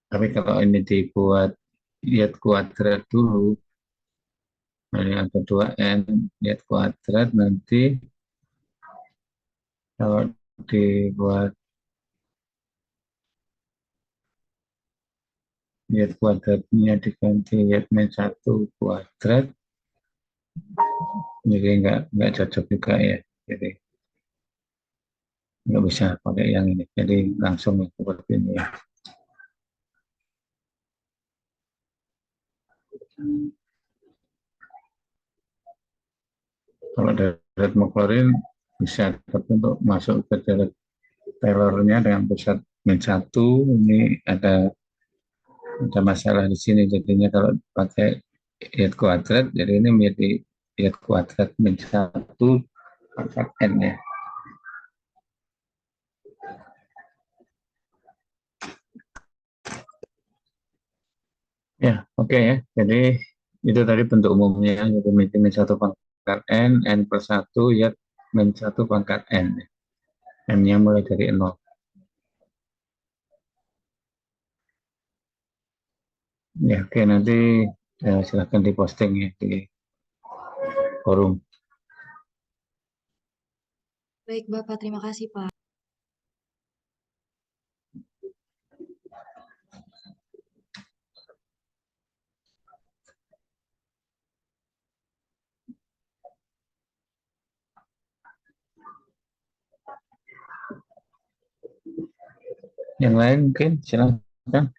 A: Tapi kalau ini dibuat Z kuadrat dulu, ini ada 2N, Z kuadrat nanti kalau dibuat Z kuadratnya diganti Z min 1 kuadrat, jadi nggak cocok juga ya. Jadi nggak bisa pakai yang ini. Jadi langsung seperti ini ya. Kalau deret McLaurin bisa terbentuk masuk ke deret Taylor-nya dengan pusat min 1. Ini ada masalah di sini, jadinya kalau pakai iot kuadrat, jadi ini menjadi iot kuadrat min 1 pangkat n ya. Ya, oke ya. Jadi itu tadi bentuk umumnya, jadi min 1 pangkat n per 1 iot min 1 pangkat n. N-nya mulai dari 0. Ya, oke, nanti silahkan diposting ya di forum.
E: Baik, Bapak. Terima kasih, Pak.
A: Yang lain mungkin silahkan.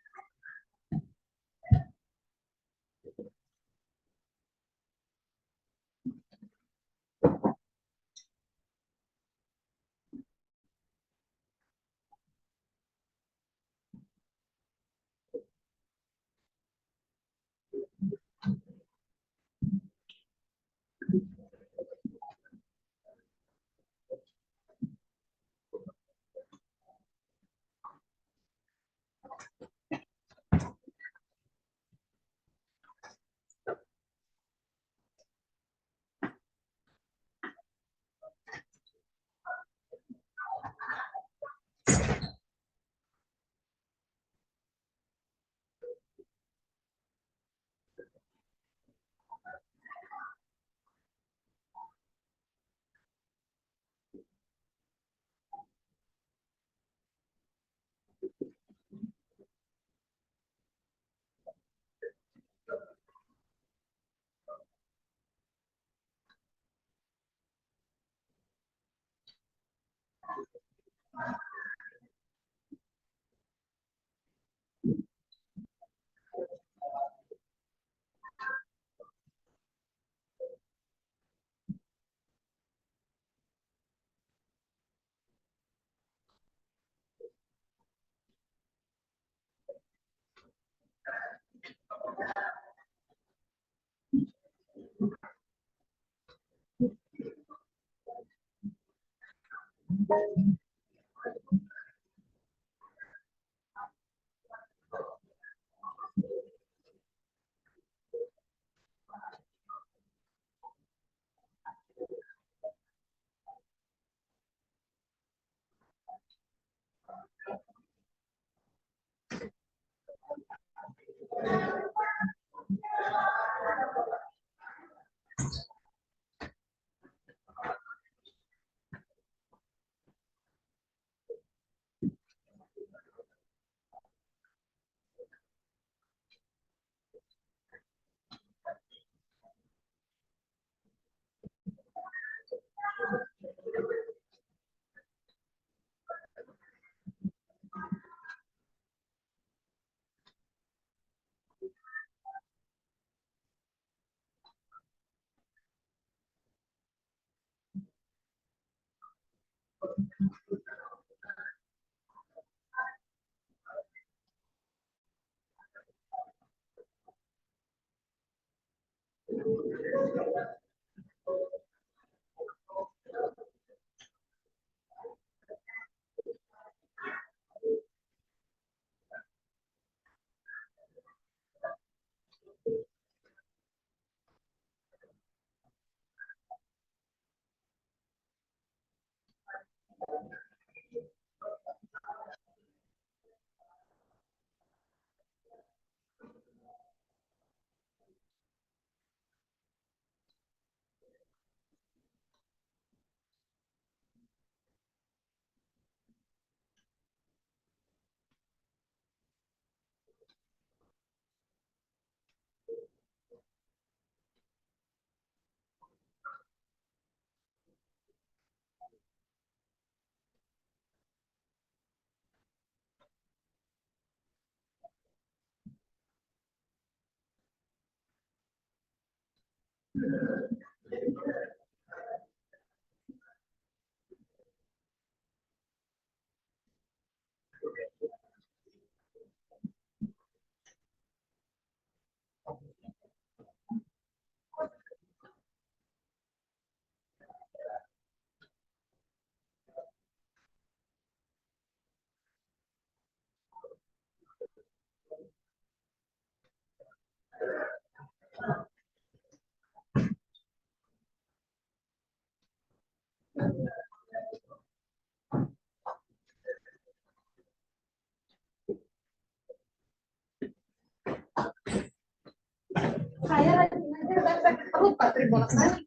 F: Saya lagi ngajar dan sakit perut Pak bolak-balik.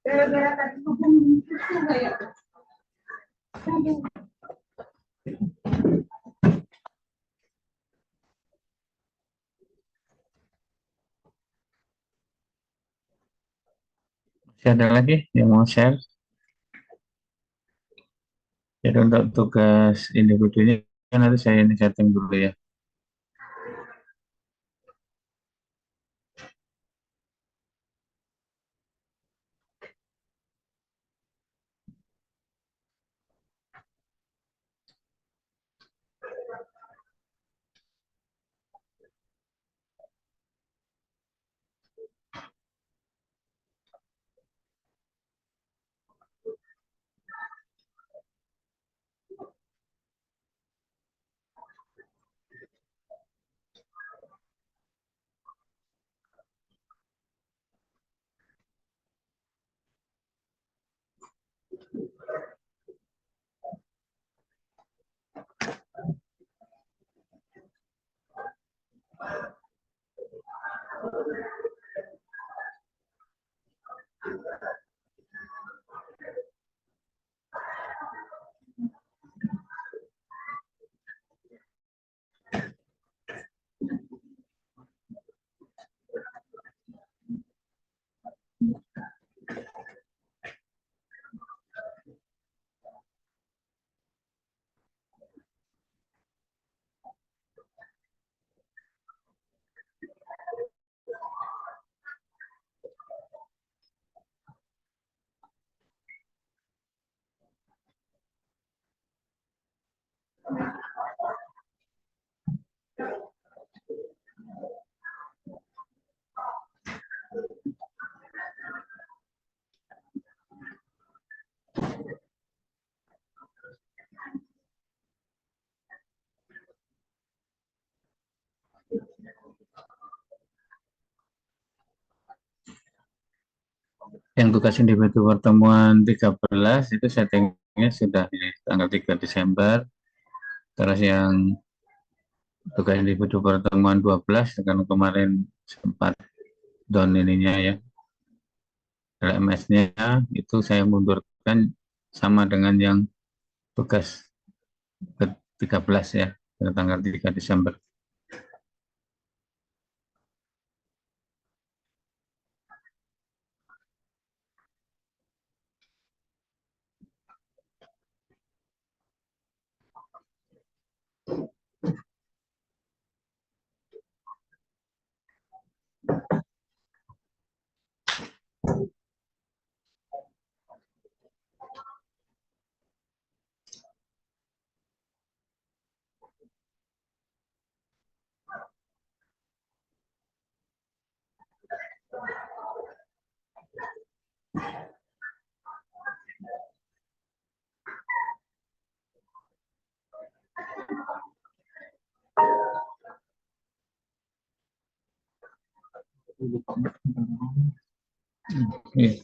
F: Gara-gara tadi ngomong gitu kayak.
A: Masih ada lagi yang mau share? Jadi untuk tugas individunya nanti saya ini setting dulu ya. Yang tugas individu pertemuan 13 itu settingnya sudah di tanggal 3 Desember. Terus yang tugas individu pertemuan 12 kan kemarin sempat down ininya ya. LMS-nya itu saya mundurkan sama dengan yang tugas ke 13 ya, pada tanggal 3 Desember. Iya.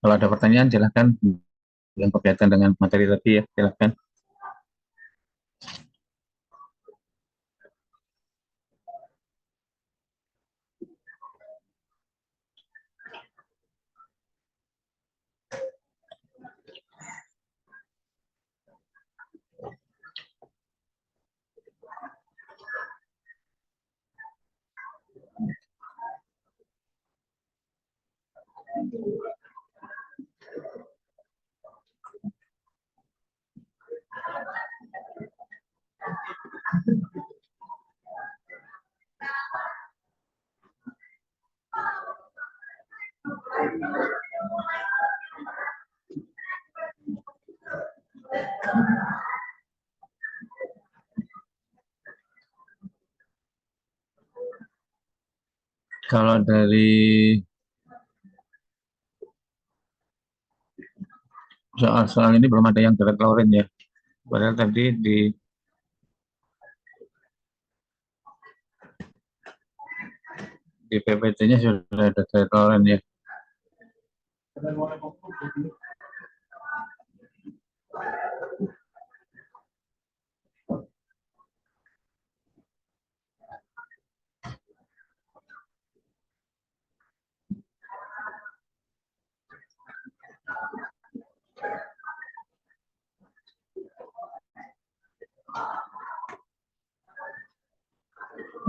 A: Kalau ada pertanyaan silahkan, yang berkaitan dengan materi tadi ya, silahkan. Kalau dari soal-soal ini belum ada yang direct Lauren ya. Padahal tadi di PPT-nya sudah ada direct Lauren ya.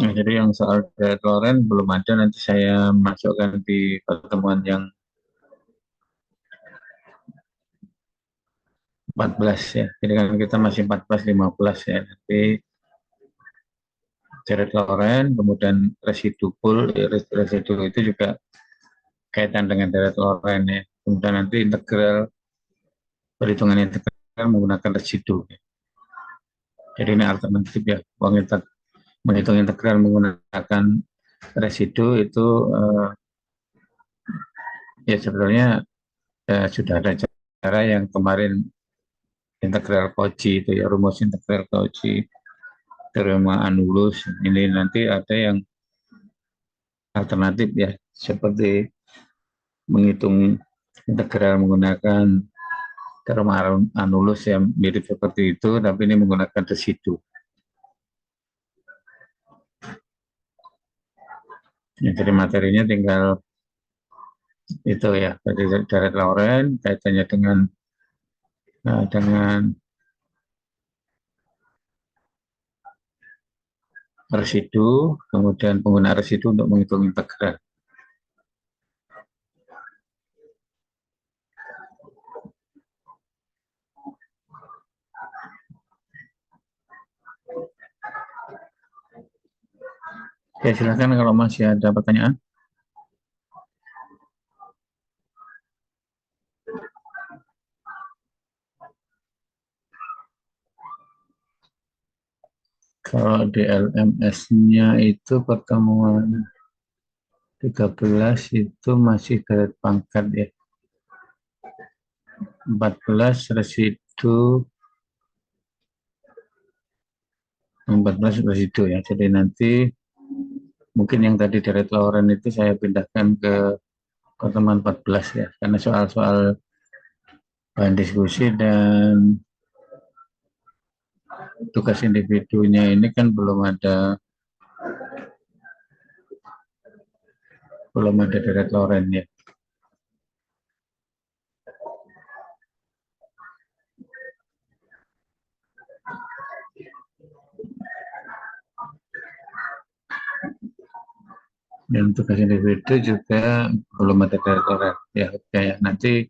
A: Nah, jadi yang soal direct Lauren belum ada, nanti saya masukkan di pertemuan yang 14 ya. Jadi kan kita masih 14-15 ya. Nanti direct Lauren, kemudian residu pool, residu itu juga kaitan dengan direct Lauren ya. Kemudian nanti integral, perhitungan integral menggunakan residu. Jadi ini alternatif ya, menghitung integral menggunakan residu itu ya sebenarnya sudah ada cara yang kemarin integral Cauchy itu ya, rumus integral Cauchy, teorema Annulus. Ini nanti ada yang alternatif ya, seperti menghitung integral menggunakan teorema Annulus yang mirip seperti itu, tapi ini menggunakan residu. Ya, jadi materinya tinggal itu ya, dari direct Lauren kaitannya dengan residu, kemudian penggunaan residu untuk menghitung integral. Oke, silakan kalau masih ada pertanyaan. Kalau di LMS-nya itu pertemuan 13 itu masih direct pangkat ya. 14 residu, 14 residu ya. Jadi nanti mungkin yang tadi direct Lauren itu saya pindahkan ke pertemuan 14 ya. Karena soal-soal bahan diskusi dan tugas individunya ini kan belum ada direct Lauren ya. Dan tugas individu juga belum ada direct Lauren ya. Oke ya, nanti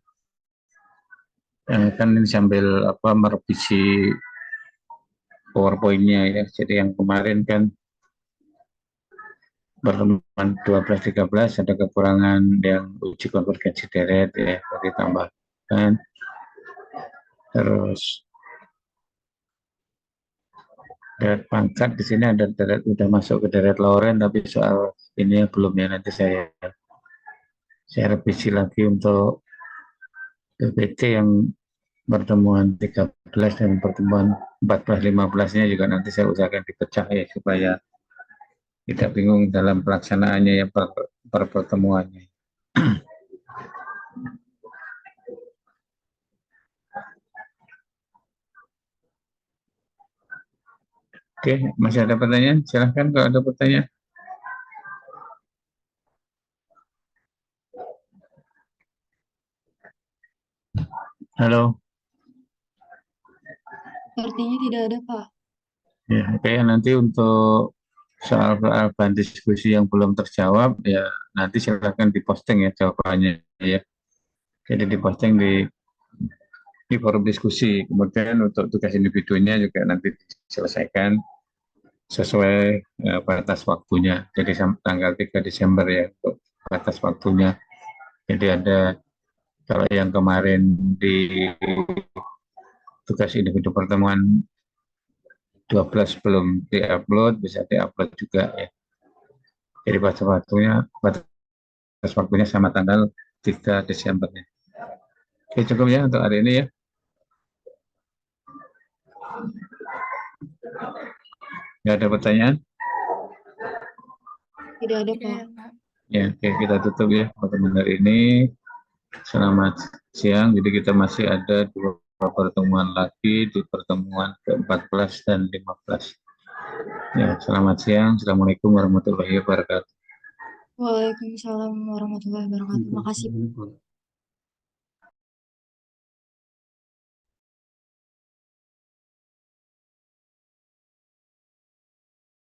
A: kan ini sambil merevisi PowerPoint-nya ya. Jadi yang kemarin kan pertemuan 12-13 ada kekurangan yang uji konvergensi deret ya, ditambahkan. Terus deret pangkat di sini ada deret udah masuk ke deret Lauren, tapi soal ini belum ya, nanti saya revisi lagi untuk PPT yang pertemuan 13 dan pertemuan 14-15-nya juga nanti saya usahakan dipecah ya, supaya tidak bingung dalam pelaksanaannya ya per pertemuannya. Oke, masih ada pertanyaan? Silahkan kalau ada pertanyaan. Halo.
E: Sepertinya tidak ada, Pak.
A: Ya, oke, nanti untuk soal-soal bahan diskusi yang belum terjawab, ya nanti silahkan diposting ya jawabannya ya. Jadi diposting di forum diskusi. Kemudian untuk tugas individunya juga nanti diselesaikan sesuai batas waktunya. Jadi tanggal 3 Desember ya untuk batas waktunya. Jadi ada kalau yang kemarin di tugas individu pertemuan 12 belum diupload, bisa diupload juga ya. Jadi batas waktunya sama tanggal 3 Desember ya. Oke, cukup ya untuk hari ini ya. Nggak ada pertanyaan?
E: Tidak ada,
B: Tidak
E: Pak.
B: ada, Pak.
A: Ya, oke, kita tutup ya pertemuan hari ini. Selamat siang. Jadi kita masih ada 2 pertemuan lagi di pertemuan ke-14 dan 15. Ya, selamat siang. Assalamualaikum warahmatullahi wabarakatuh.
E: Waalaikumsalam warahmatullahi wabarakatuh. Makasih.